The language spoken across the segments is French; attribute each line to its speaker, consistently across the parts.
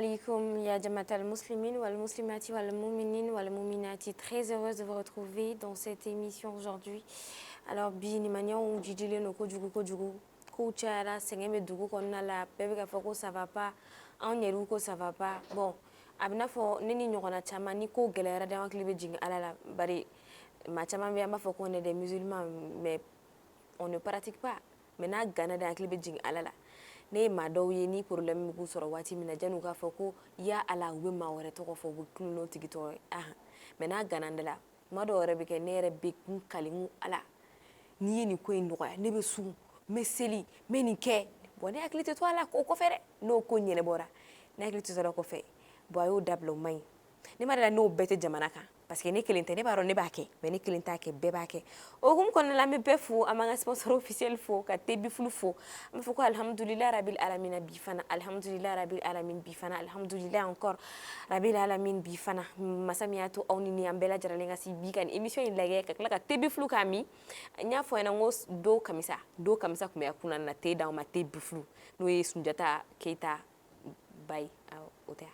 Speaker 1: alaikum, ya Jamatal Muslimin, wal Muslimati, wal Mouminin, wal Mouminati. Très heureuse de vous retrouver dans cette émission aujourd'hui. Alors, Bini Magnon, Djidjile, Noko, Djougou, Kouchara, Sengeme, Dougou, Konala, Bébé Foko, ça va pas, Anyeruko, ça va pas. Bon, Abnafo, Nini Nyorona Chama, Niko, Galera, dans Clivé Jing, Alala, Bari, Machama, Viama, Foko, on est des musulmans, mais on ne pratique pas. Maintenant, Ghana, dans Clivé Jing, Alala. Ne ma dɔw ye ni problème mugu sɔrɔ waati min na jan'u k'a fɔ ko ya ala u bɛ maa wɛrɛ tɔgɔ fɔ u bɛ kulon n'o tigi tɔgɔ ye mais n'a gananda la tuma dɔw yɛrɛ bɛ kɛ ne yɛrɛ bɛ n kali n ko ala n'i ye nin ko in nɔgɔya ne bɛ sun n bɛ seli n bɛ nin kɛ bon ne hakili tɛ to a la o kɔfɛ dɛ n'o ko ɲɛnabɔra ne hakili tɛ to a la kɔfɛ bon a y'o dabila o man ɲi ne ma dala n'o bɛɛ tɛ jamana kan parce que ne kelen tɛ ne b'a dɔn ne b'a kɛ mais ne kelen t'a kɛ bɛɛ b'a kɛ o hukumu kɔnɔna la an bɛ bɛɛ fo an b'an ka sponsor officiel fo ka tebifulu fo an bɛ fɔ ko alhamdulilayi rabil alamina bi fana alhamdulilayi rabil alamin bi fana alhamdulilayi encore rabil alamin bi fana masa min y'a to aw ni ni an bɛɛ lajɛlen ka si bi ka nin émission in lajɛ ka tila ka tebifulu k'a min n y'a fɔ ɲɛna n ko do kamisa tun bɛ kunna na te d'anw ma tebifulu n'o ye Sunjata Keyita Bayi o tɛ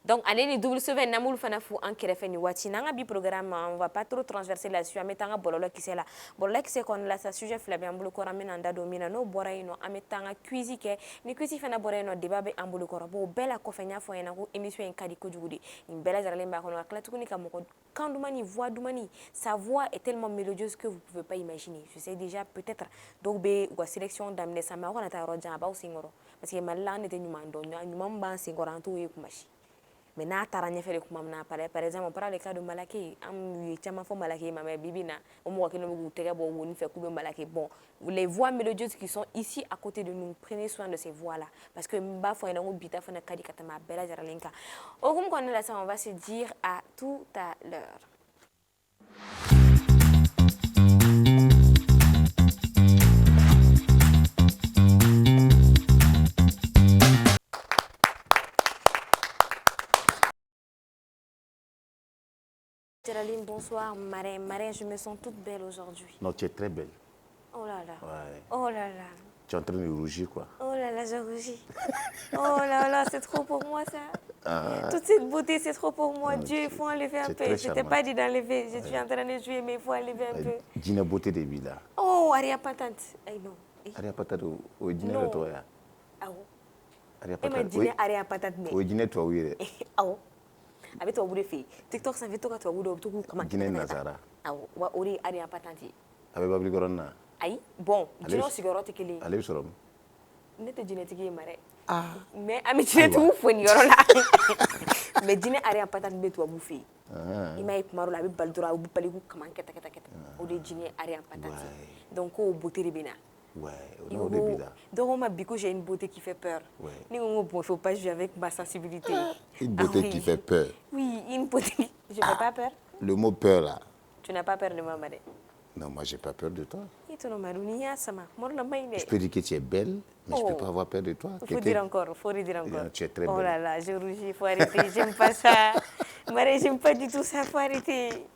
Speaker 1: donc année ni double semaine namul fana fu en kɛrɛfɛ ni waati n'an ka bi programme on va pas trop transverser là-dessus an bɛ taa an ka bɔlɔlɔ kisɛ la bɔlɔlɔ kisɛ kɔnɔna la sa sujet fila bɛ an bolo kɔrɔ an bɛna an da don min na n'o bɔra yen nɔ an bɛ taa an ka quiz kɛ ni quiz fana bɔra yen nɔ débat bɛ an bolo kɔrɔ bon o bɛɛ la kɔfɛ n y'a fɔ ɲɛna ko émission in ka di kojugu de nin bɛɛ lajɛlen b'a kɔnɔ ka tila tuguni ka mɔgɔ kan dumani voix dumani sa voix est tellement mélodieuse que vous pouvez pas imaginer je sais déjà peut-être dɔw bɛ u ka sélection daminɛ sa mais aw kana taa yɔrɔ jan a b'aw senkɔrɔ parce que mali la an de tɛ ɲuman dɔn ɲuman min b'an senkɔrɔ an t'o ye kuma si mais n'a taara ɲɛfɛ de kuma min na par exemple on parle le cas de Malake an ye caman fɔ Malake ma mais bibi na o mɔgɔ kelen bɛ k'u tɛgɛ bɔ woni fɛ k'u bɛ Malake bon les voix mélodieuses qui sont ici à côté de nous prenez soin de ces voix là parce que n b'a fɔ ɲɛna ko bita fana ka di ka tɛmɛ a bɛɛ lajɛlen kan o hukumu kɔnɔna la sisan on va se dire à tout à l'heure. Géraldine, bonsoir. Marin, je me sens toute belle aujourd'hui.
Speaker 2: Non, tu es très belle.
Speaker 1: Oh là là.
Speaker 2: Ouais.
Speaker 1: Oh là là.
Speaker 2: Tu es en train de rougir, quoi.
Speaker 1: Oh là là, je rougis. Oh là là, c'est trop pour moi, ça. Toute cette beauté, c'est trop pour moi. Dieu, il faut enlever un peu. Je t'ai pas dit d'enlever. Je suis en train de jouer, mais il faut enlever un peu.
Speaker 2: Dîner beauté de vie, là.
Speaker 1: Oh, Aria Patante. Eh non.
Speaker 2: Aria Patante, au dîner de toi, là.
Speaker 1: Ah oui.
Speaker 2: Aria
Speaker 1: Et ma dîner Aria Patante, mais.
Speaker 2: Au dîner, toi, oui.
Speaker 1: Ah oui. Avec toi, vous le faites. TikTok, ça fait tout toi, vous le faites. Comment?
Speaker 2: Dîner Nazara.
Speaker 1: Ah oui. Ori Aria Patante.
Speaker 2: Avec Babli Corona.
Speaker 1: Aïe, bon, dîner au cigarette, qu'il est.
Speaker 2: Allez, sur
Speaker 1: Ne te dîner, tu es marré.
Speaker 2: Ah.
Speaker 1: Mais à mes dîner, tu fous une là. Mais dîner Aria Patante, mais toi, vous faites. Il m'a dit, Marola, il baldura, il baligu, comment, keta. Ou de dîner Aria Patante. Donc, au beauté de Bina.
Speaker 2: Ouais, on est bien.
Speaker 1: Donc, on m'a dit que j'ai une beauté qui fait peur.
Speaker 2: Ouais.
Speaker 1: Il ne faut pas jouer avec ma sensibilité.
Speaker 2: Une beauté qui fait peur.
Speaker 1: Oui, une beauté. Je ne fais pas peur.
Speaker 2: Le mot peur, là.
Speaker 1: Tu n'as pas peur de moi, madame?
Speaker 2: Non, moi, j'ai pas peur de toi.
Speaker 1: Je
Speaker 2: peux dire que tu es belle, mais je ne peux pas avoir peur de toi.
Speaker 1: Il faut dire encore, faut redire encore.
Speaker 2: Tu es très belle.
Speaker 1: Oh là là, je rougis, il faut arrêter, j'aime pas ça. Marie, j'aime pas du tout ça, il faut arrêter.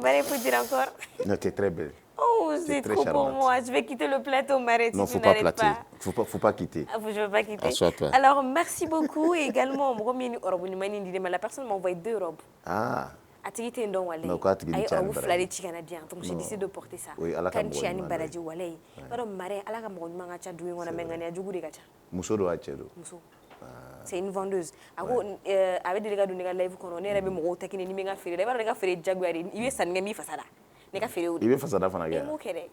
Speaker 1: Marie, il faut dire encore.
Speaker 2: Non, tu es très belle.
Speaker 1: Oh, c'est trop pour moi. Je vais quitter le plateau, Marie.
Speaker 2: Non, faut pas plater. Faut pas quitter.
Speaker 1: Je ne veux pas quitter.
Speaker 2: Assois-toi.
Speaker 1: Alors, merci beaucoup. Et également, la personne m'a envoyé 2 robes.
Speaker 2: Ah.
Speaker 1: Atigite ndo wale. Ayi awu flare chikana diyan. Donc j'ai décidé de porter ça.
Speaker 2: Oui, ala ka
Speaker 1: kan chiani baraji wale. Baro mare ala ka mo nyuma cha duwe ngona mengani ajugu de kacha.
Speaker 2: Muso do achelo.
Speaker 1: Muso. C'est une vendeuse. Ako avec des gars de nega live kono ne rabe mo takine ni menga fere. Baro nega fere jaguari. Ibe san ngami fasada. Nega fere o.
Speaker 2: Ibe fasada fana ga.
Speaker 1: Mo kere.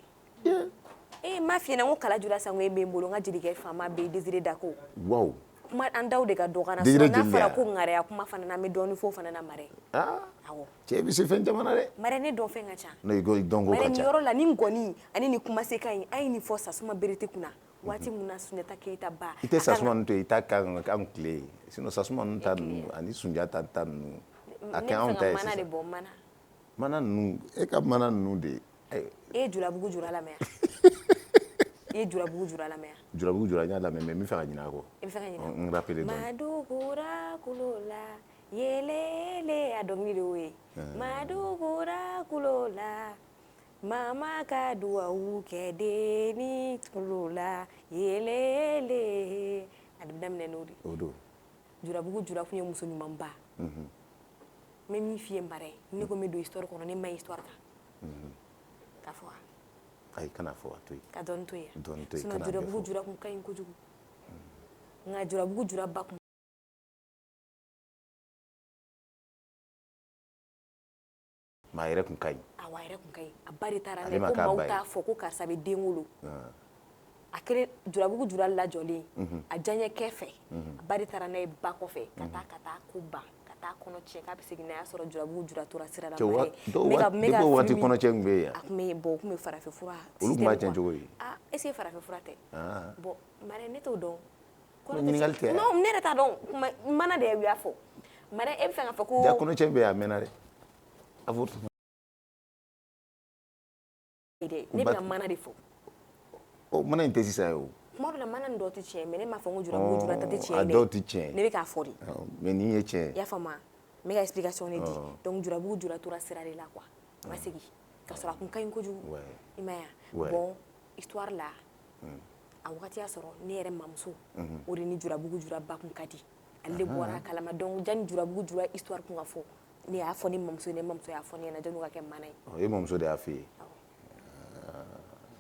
Speaker 1: Ma fie na ngo kala jula sango ebe mbolo nga jidi ke fama be Désiré Dako.
Speaker 2: Wow.
Speaker 1: Kuma andaw de ka dogana so na fara ko ngare akuma fana na me doni fo fana na mare.
Speaker 2: Ah. Awo. Che bi se fen jamana de.
Speaker 1: Mare ne don fen ngacha.
Speaker 2: No go don go kacha.
Speaker 1: Mare ni yoro la ni ngoni ani ni kuma se kan ai ni force suma berete kuna. Wati muna Sunjata Keita ba.
Speaker 2: Ite sasuma nto ita kan clé. Sino sasuma nta ani Sunjata tan. Akan on ta.
Speaker 1: Mana de bon mana.
Speaker 2: Mana nu e ka mana nu de.
Speaker 1: E jula bugu jura la mer. E jura bugu jura la mer.
Speaker 2: Jura bugu jura nya la mer mais mi fa nyina ko.
Speaker 1: E fa nyina.
Speaker 2: On rappelle donc.
Speaker 1: Madugura kulola yelele adongni de we. Madugura kulola mama ka duwa ukede ni kulola yelele adibdam ne nodi.
Speaker 2: Odo.
Speaker 1: Jurabugu jura kun ye muso ɲuman ba mais min f'i ye mara ne ko me do histoire kɔnɔ ne ma histoire kan k'a fɔ
Speaker 2: ayi kana fɔ a to yen
Speaker 1: ka dɔɔni to yen
Speaker 2: dɔɔni to yen
Speaker 1: sinon jurabugu jura kun ka ɲi kojugu nka jurabugu jura ba kun
Speaker 2: maa yɛrɛ kun ka ɲi
Speaker 1: a yɛrɛ kun ka ɲi a ba de taara n'a ye ko maaw t'a fɔ ko karisa bɛ den wolo a kɛra jurabugu jura lajɔlen a diyaɲɛkɛ fɛ a ba de taara n'a ye ba kɔfɛ ka taa ko ban ka taa kɔnɔ tiɲɛ k'a bɛ segin n'a y'a sɔrɔ jurabugu jura tora sira la mara ye
Speaker 2: depuis o waati kɔnɔcɛ tun bɛ yen
Speaker 1: a tun bɛ yen bon o tun bɛ farafinfura
Speaker 2: olu tun b'a tiɲɛ cogo di
Speaker 1: est ce que farafinfura tɛ bon mara ne t'o dɔn
Speaker 2: ɲininkali tɛ
Speaker 1: non ne yɛrɛ t'a dɔn mana de y'a fɔ mara e bɛ fɛ k'a fɔ ko
Speaker 2: ja kɔnɔcɛ bɛ yen a mɛnna dɛ
Speaker 1: ne bɛna mana de fɔ
Speaker 2: mana in tɛ sisan ye o
Speaker 1: kuma dɔ la mana nin dɔw tɛ tiɲɛ mais ne m'a fɔ n ko jurabugu jura ta tɛ tiɲɛ
Speaker 2: a dɔw tɛ tiɲɛ
Speaker 1: ne bɛ k'a fɔ de
Speaker 2: mais nin ye tiɲɛ
Speaker 1: i y'a faamu n bɛ ka explication de di donc jurabugu jura tora sira de la quoi a ma segin k'a sɔrɔ a kun ka ɲi kojugu i m'a ye bon histoire la a wagati y'a sɔrɔ ne yɛrɛ mamuso o de ni jurabugu jura ba kun ka di ale de bɔra a kalama donc janni jurabugu jura histoire kun ka fɔ ne y'a fɔ ne mamuso ye ne mamuso y'a fɔ ne ɲɛna janni o ka kɛ mana ye
Speaker 2: e mamuso de y'a f'i ye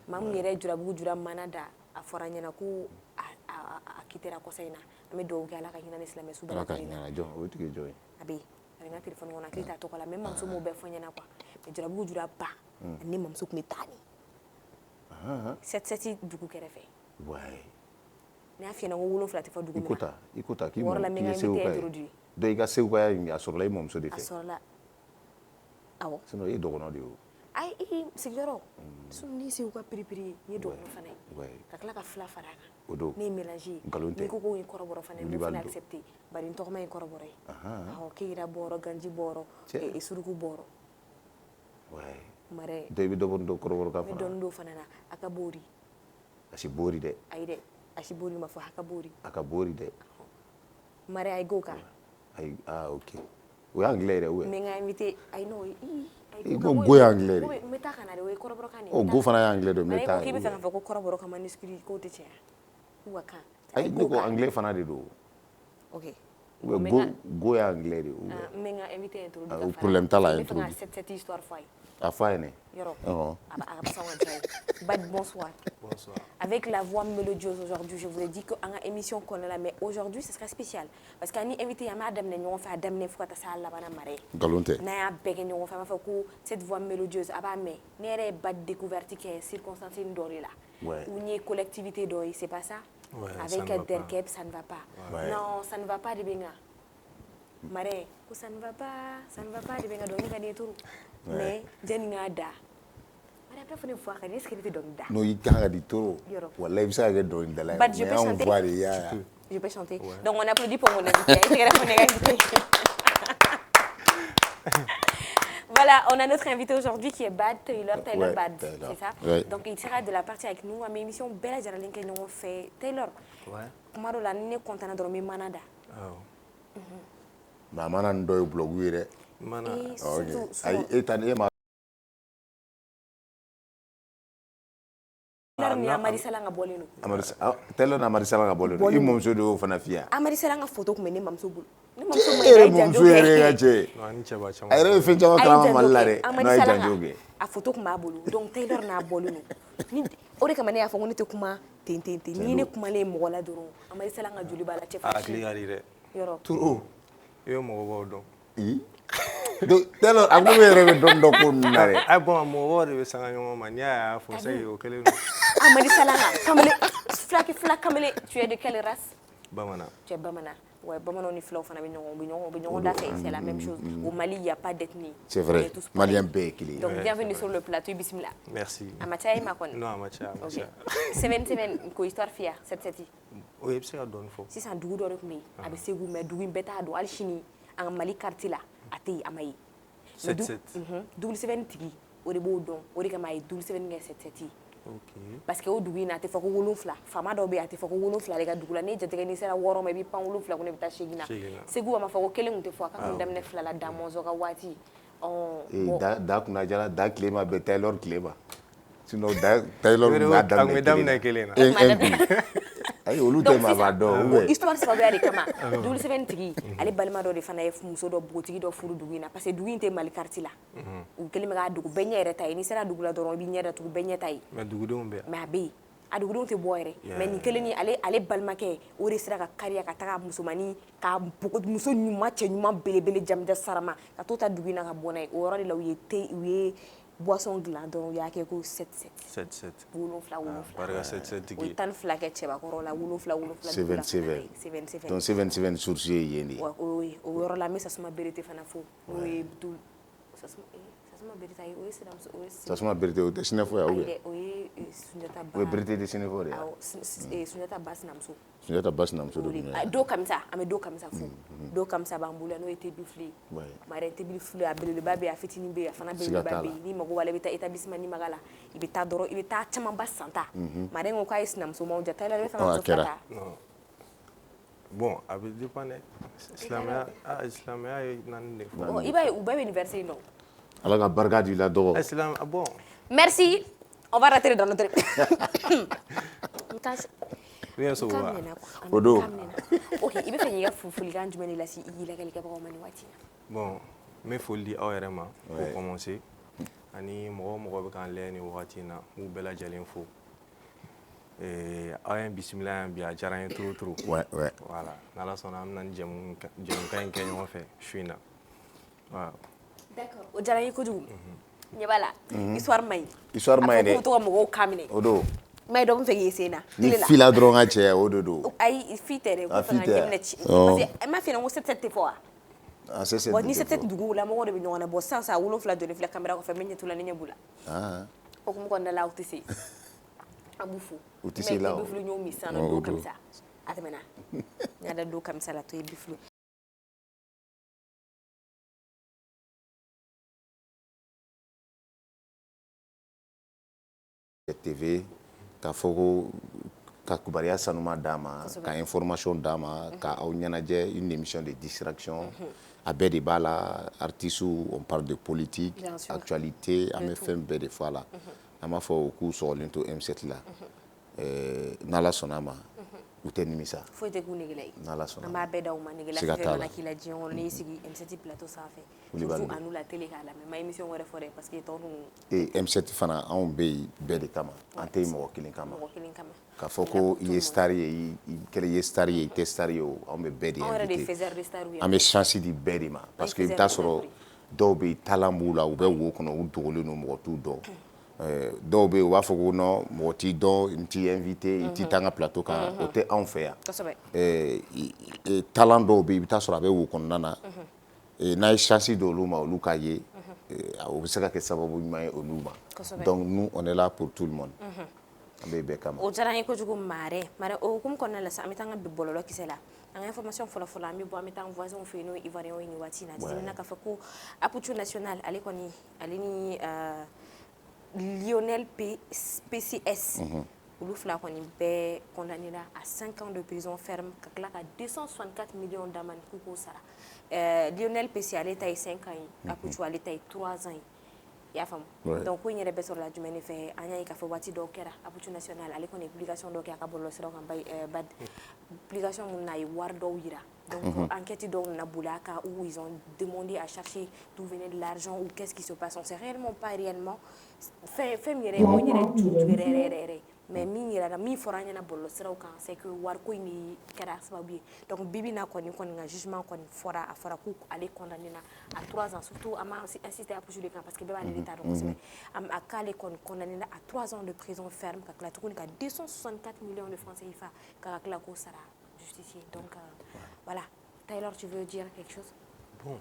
Speaker 1: maa min yɛrɛ ye jurabugu jura mana da a fɔra ɲɛna ko a kitera kɔsa in na an bɛ dugawu kɛ ala ka hinɛ ni silamɛ su bɛɛ lajɛlen na
Speaker 2: o tigi jɔn ye
Speaker 1: a bɛ yen a bɛ n ka telefɔni kɔnɔ hakili t'a tɔgɔ la mais mamuso m'o bɛɛ fɔ ɲɛna quoi mais jurabugu jura ba ani ne mamuso tun bɛ taa ni 7-7 dugu kɛrɛfɛ ne y'a f'i ɲɛna ko 7 tɛ fɔ dugu min na
Speaker 2: i ko ta k'i
Speaker 1: wɔɔrɔ la n bɛ n ka invité introduit
Speaker 2: donc i ka seguya in a sɔrɔla i mamuso de fɛ
Speaker 1: a sɔrɔla awɔ
Speaker 2: sinon e dɔgɔnɔ de ye o
Speaker 1: ayi sigiyɔrɔ ni segu ka piripiri n ye dɔgɔnɔ fana ye ka tila ka fila fara a kan
Speaker 2: o don
Speaker 1: ne ye mélange ye n'i ko ko n ye kɔrɔbɔrɔ fana ye n fana accepté bari n tɔgɔma ye kɔrɔbɔrɔ ye awɔ keyira bɔrɔ ganji bɔrɔ suruku bɔrɔ mare
Speaker 2: donc i bɛ dɔ bɔ dɔ kɔrɔbɔrɔ ka fana
Speaker 1: n bɛ dɔɔni dɔ fana na a ka boori
Speaker 2: a si boori dɛ
Speaker 1: ayi dɛ a si boori ma fɔ a ka boori
Speaker 2: dɛ
Speaker 1: mare ayi go kan
Speaker 2: ayi ok o ye anglais yɛrɛ
Speaker 1: mais n ka invité ayi n'o ye
Speaker 2: i ko go ye anglais de
Speaker 1: n bɛ taa ka na de o ye kɔrɔbɔrɔ kan de
Speaker 2: o go fana ye anglais de
Speaker 1: mais ko k'i bɛ fɛ k'a fɔ ko kɔrɔbɔrɔ ka manuscrit k'o tɛ tiɲɛ k'u ka kan
Speaker 2: ayi ne ko anglais fana de don
Speaker 1: ok
Speaker 2: go ye anglais de
Speaker 1: n bɛ n ka invité introduit
Speaker 2: problème t'a la
Speaker 1: n bɛ fɛ ka cette histoire fɔ a ye
Speaker 2: a fɔ a ye ne
Speaker 1: yɔrɔ a ka sɔn ka diya ye Bad bonsoir avec la voix mélodieuse aujourd'hui je vous ai dit que an ka émission kɔnɔna la mais aujourd'hui ce sera spécial parce que ani invité an b'a daminɛ ɲɔgɔn fɛ a daminɛ fo ka taa se a laban mara ye
Speaker 2: nkalon tɛ
Speaker 1: n'a y'a bɛɛ kɛ ɲɔgɔn fɛ an b'a fɔ ko cette voix mélodieuse a b'a mɛn ne yɛrɛ ye Bad découverte kɛ circonstance dɔ de la ou n ye collectivité dɔ ye c'est pas ça avec Derkeb ça ne va pas non ça ne va pas de bɛ n kan mare ko ça ne va pas de bɛ n kan dɔnkili ka di ye trop mais jɛni n k'a da mare a bɛ fɔ ne fɔ a ka di est ce que ne tɛ dɔnkili da
Speaker 2: non i kan ka di trop wala i bɛ se ka kɛ dɔnkilidala ye
Speaker 1: mais
Speaker 2: anw voix de y'a
Speaker 1: je peux chanter donc on applaudit pour mon invité i tɛgɛrɛ fɔ ne ka invité Voilà, on a notre invité aujourd'hui qui est Bad, Taylor Bad, c'est ça donc il sera de la partie avec nous, mais émission bɛɛ lajɛlen kɛ ɲɔgɔn fɛ Taylor kuma dɔ la ni ne content na dɔrɔn n bɛ mana da
Speaker 2: mais a mana nin dɔ ye blog ye dɛ ayi e ta ni e ma
Speaker 1: ni Amadi Salanga bɔlen don
Speaker 2: Taylor na Amadi Salanga bɔlen don i mamuso de y'o fana f'i ye
Speaker 1: Amadi Salanga photo tun bɛ ne mamuso bolo ne
Speaker 2: mamuso yɛrɛ ka cɛ a yɛrɛ bɛ fɛn caman kalama Mali la dɛ n'a ye janjo kɛ
Speaker 1: a photo tun b'a bolo donc Taylor n'a bɔlen don o de kama ne y'a fɔ ko ne tɛ kuma ten ni ne kumalen mɔgɔ la dɔrɔn Amadi Salanga joli b'a la cɛ fa
Speaker 3: hakili ka di dɛ
Speaker 1: yɔrɔ
Speaker 3: trop i bɛ mɔgɔbaw dɔn
Speaker 2: donc Taylor a ko ne yɛrɛ bɛ dɔn ko ninnu na dɛ
Speaker 3: ayi bon mɔgɔbaw de bɛ sanga ɲɔgɔn ma n'i y'a fɔ sayi o kɛlen don
Speaker 1: Amadi Salanga kamalen fila kamalen tu es de quelle race
Speaker 3: bamanan
Speaker 1: tu es bamanan ouais bamananw ni filaw fana bɛ ɲɔgɔn da fɛ c'est la même chose au Mali il y a pas d'ethnie
Speaker 2: c'est vrai malien bɛɛ ye kelen
Speaker 1: donc bienvenue sur le plateau i bisimila
Speaker 3: merci
Speaker 1: a ma caya i ma kɔni
Speaker 3: non a ma caya
Speaker 1: sɛbɛn ko histoire fiya 7-7
Speaker 3: o i bɛ se ka dɔɔni fɔ
Speaker 1: sisan dugu dɔ de tun bɛ yen a bɛ Segu mais dugu in bɛɛ t'a dɔn hali sini an ka Mali quartier la a tɛ yen a ma ye
Speaker 3: 7-7
Speaker 1: double sɛbɛnni tigi o de b'o dɔn o de kama a ye double sɛbɛnni kɛ 7-7 parce que o dugu in na a tɛ fɔ ko 7 faama dɔw bɛ yen a tɛ fɔ ko 7 de ka dugu la n'i jatigɛ n'i sera 6 ma i bɛ pan 7 ko ne bɛ taa 8 na Segu a ma fɔ ko 1 tun tɛ fɔ a ka kun daminɛ 2 la da mɔnzɔn ka waati
Speaker 2: da kunna jara da tile ma bɛn Taylor tile ma sinon da Taylor kun b'a daminɛ 1 na ayi olu tɛ maa dɔn
Speaker 1: histoire sababuya de kama double sɛbɛn tigi ale balima dɔ de fana ye muso dɔ bogotigi dɔ furu dugu in na parce que dugu in tɛ Mali quartier la u kɛlen bɛ k'a dugu bɛɛ ɲɛ yɛrɛ ta ye n'i sera dugu la dɔrɔn i b'i ɲɛ datugu bɛɛ ɲɛ ta ye
Speaker 3: mais dugudenw bɛ
Speaker 1: mais a bɛ yen a dugudenw tɛ bɔ yɛrɛ mais nin kelen ni ale balimakɛ o de sera ka kariya ka taga musomanin ka muso ɲuman cɛ ɲuman belebele jamuja sarama ka to ta dugu in na ka bɔ n'a ye o yɔrɔ de la u ye boisson dilan dɔrɔn u y'a kɛ ko 7-7 wolonfila
Speaker 3: barika 7-7 tigi
Speaker 1: o ye 12 kɛ cɛbakɔrɔ la wolonfila
Speaker 2: 7-7 donc 7-7 source ye yen de
Speaker 1: o yɔrɔ la n bɛ Sasuma Berete fana fo n'o ye Sasuma Berete ayi o ye sinamuso
Speaker 2: Sasuma Berete o tɛ Sinɛfɔ ya
Speaker 1: o ye Sunjata Ba
Speaker 2: o ye Berete de Sinɛfɔ de
Speaker 1: awɔ Sunjata Ba sinamuso
Speaker 2: Sunjata Ba sinamuso de
Speaker 1: do kamisa an bɛ do kamisa fo do kamisa b'an bolo n'o ye Tebifile Marien Tebifile a belebeleba bɛ yen a fitinin bɛ yen a fana belebeleba bɛ yen ni mago b'a la i bɛ taa établissement Nimaga la i bɛ taa dɔrɔn i bɛ taa camanba san ta Marien ko k'a ye sinamuso maw ja Taylor bɛ fɛ ka muso fila ta
Speaker 3: bon a bɛ dépend dɛ silamɛya ye naani de fɔ
Speaker 1: i b'a ye u bɛɛ bɛ université in dɔn
Speaker 2: Ala ka barika di la dɔgɔ
Speaker 3: bon
Speaker 1: merci on va rentrer dans notre
Speaker 3: bien sûr
Speaker 2: o don
Speaker 1: ok i bɛ fɛ k'i ka folikan jumɛn de lase i lajɛlikɛbagaw ma nin waati in na
Speaker 3: bon n bɛ foli di aw yɛrɛ ma pour commencer ani mɔgɔ o mɔgɔ bɛ k'an lajɛ nin wagati in na n b'u bɛɛ lajɛlen fo aw ye n bisimila yan bi a diyara n ye trop voilà n'Ala sɔnna an bɛna nin jɛmukan in kɛ ɲɔgɔn fɛ su in na voilà
Speaker 1: d'accord o diyara n ye kojugu ɲɛ b'a la histoire ma ɲi
Speaker 2: histoire ma ɲi dɛ
Speaker 1: a fɔ k'u bɛ to ka mɔgɔw kan minɛ
Speaker 2: o don
Speaker 1: ma ye dɔ bɛ fɛ k'i sen na
Speaker 2: ni fila dɔrɔn ka cɛ o de don
Speaker 1: ayi fi tɛ dɛ ko fana ɲɛminɛ ci parce que e m'a f'i ɲɛna ko 7-7 tɛ fɔ wa bon ni 7-7 duguw la mɔgɔw de bɛ ɲɔgɔn na bon sisan sa 7 jɔlen filɛ caméra kɔfɛ n bɛ ɲɛ t'u la ni ɲɛ b'u la hokumu kɔnɔna la aw tɛ se an b'u fo
Speaker 2: u tɛ se la
Speaker 1: mais Tebifile y'o min sisan nɔ do kamisa a tɛmɛna n y'a da do kamisa la Tebifile
Speaker 2: TV k'a fɔ ko ka kibaruya sanuma d'a ma ka information d'a ma ka aw ɲɛnajɛ une émission de distraction a bɛɛ de b'a la artistes on parle de politique actualité an bɛ fɛn bɛɛ de fɔ a la an b'a fɔ k'u sɔgɔlen to M7 la n'Ala sɔnna a ma u tɛ nimisa
Speaker 1: foyi tɛ k'u negela ye
Speaker 2: n'Ala sɔnna
Speaker 1: an b'a bɛɛ d'aw ma negela fɛn mana k'i la diɲɛ kɔnɔ n'i y'i sigi M7 plateau sanfɛ surtout a n'u la télé k'a lamɛn ma émission wɛrɛ fɔ dɛ parce que tɔ ninnu
Speaker 2: M7 fana anw bɛ yen bɛɛ de kama an tɛ mɔgɔ kelen kama k'a fɔ ko i ye star ye i kɛlen ye star ye i tɛ star ye o anw bɛ bɛɛ de invité an bɛ chance di bɛɛ de ma parce que i bɛ taa sɔrɔ dɔw bɛ yen talent b'u la u bɛ wo kɔnɔ u dogolen don mɔgɔ t'u dɔn dɔw bɛ yen u b'a fɔ ko non mɔgɔ t'i dɔn n t'i invité i t'i taa n ka plateau kan o tɛ anw fɛ yan talent dɔw bɛ yen i bɛ taa sɔrɔ a bɛ wo kɔnɔna na n'a ye chance di olu ma olu k'a ye o bɛ se ka kɛ sababu ɲuman ye olu ma donc nous on est là pour tout le monde an bɛ bɛɛ kama
Speaker 1: o diyara n ye kojugu Marien o hukumu kɔnɔna la sisan an bɛ taa an ka bi bɔlɔlɔ kisɛ la an ka information fɔlɔ-fɔlɔ an bɛ bɔ an bɛ taa an voisin fɛ yen n'o ye Ivoirien ye nin waati in na jateminɛ k'a fɔ ko Aputu National ale kɔni ale ni Lionel PCS olu fila kɔni bɛɛ condamné à 5 ans de prison ferme ka tila ka 264 millions d'amende k'u k'o sara Lionel PC ale ta ye 5 ans ye Aputu ale ta ye 3 ans ye i y'a faamu donc ko in yɛrɛ bɛɛ sɔrɔla jumɛn de fɛ an y'a ye k'a fɔ waati dɔw kɛra Aputu National ale kɔni ye publication dɔw kɛ a ka bɔlɔlɔsiraw kan publication mun na a ye wari dɔw yira donc enquête dɔw nana boli a kan où ils ont demandé à chercher d'où venait de l'argent ou qu'est-ce qui se passe on sait réellement pas réellement fɛn min yɛrɛ ye ko in yɛrɛ jugu yɛrɛ mais min yɛrɛ min fɔra an ɲɛna bɔlɔlɔsiraw kan c'est que wariko in de kɛra sababu ye donc bibi na kɔni ka jugement kɔni fɔra a fɔra ko ale condamné na à 3 ans surtout an m'a insisté Aputu de kan parce que bɛɛ b'ale de ta dɔn kosɛbɛ a k'ale kɔni condamné na à 3 ans de prison ferme ka tila tuguni ka 264 millions de francs CFA ka tila k'o sara justicier donc voilà Taylor tu veux dire quelque chose
Speaker 3: bon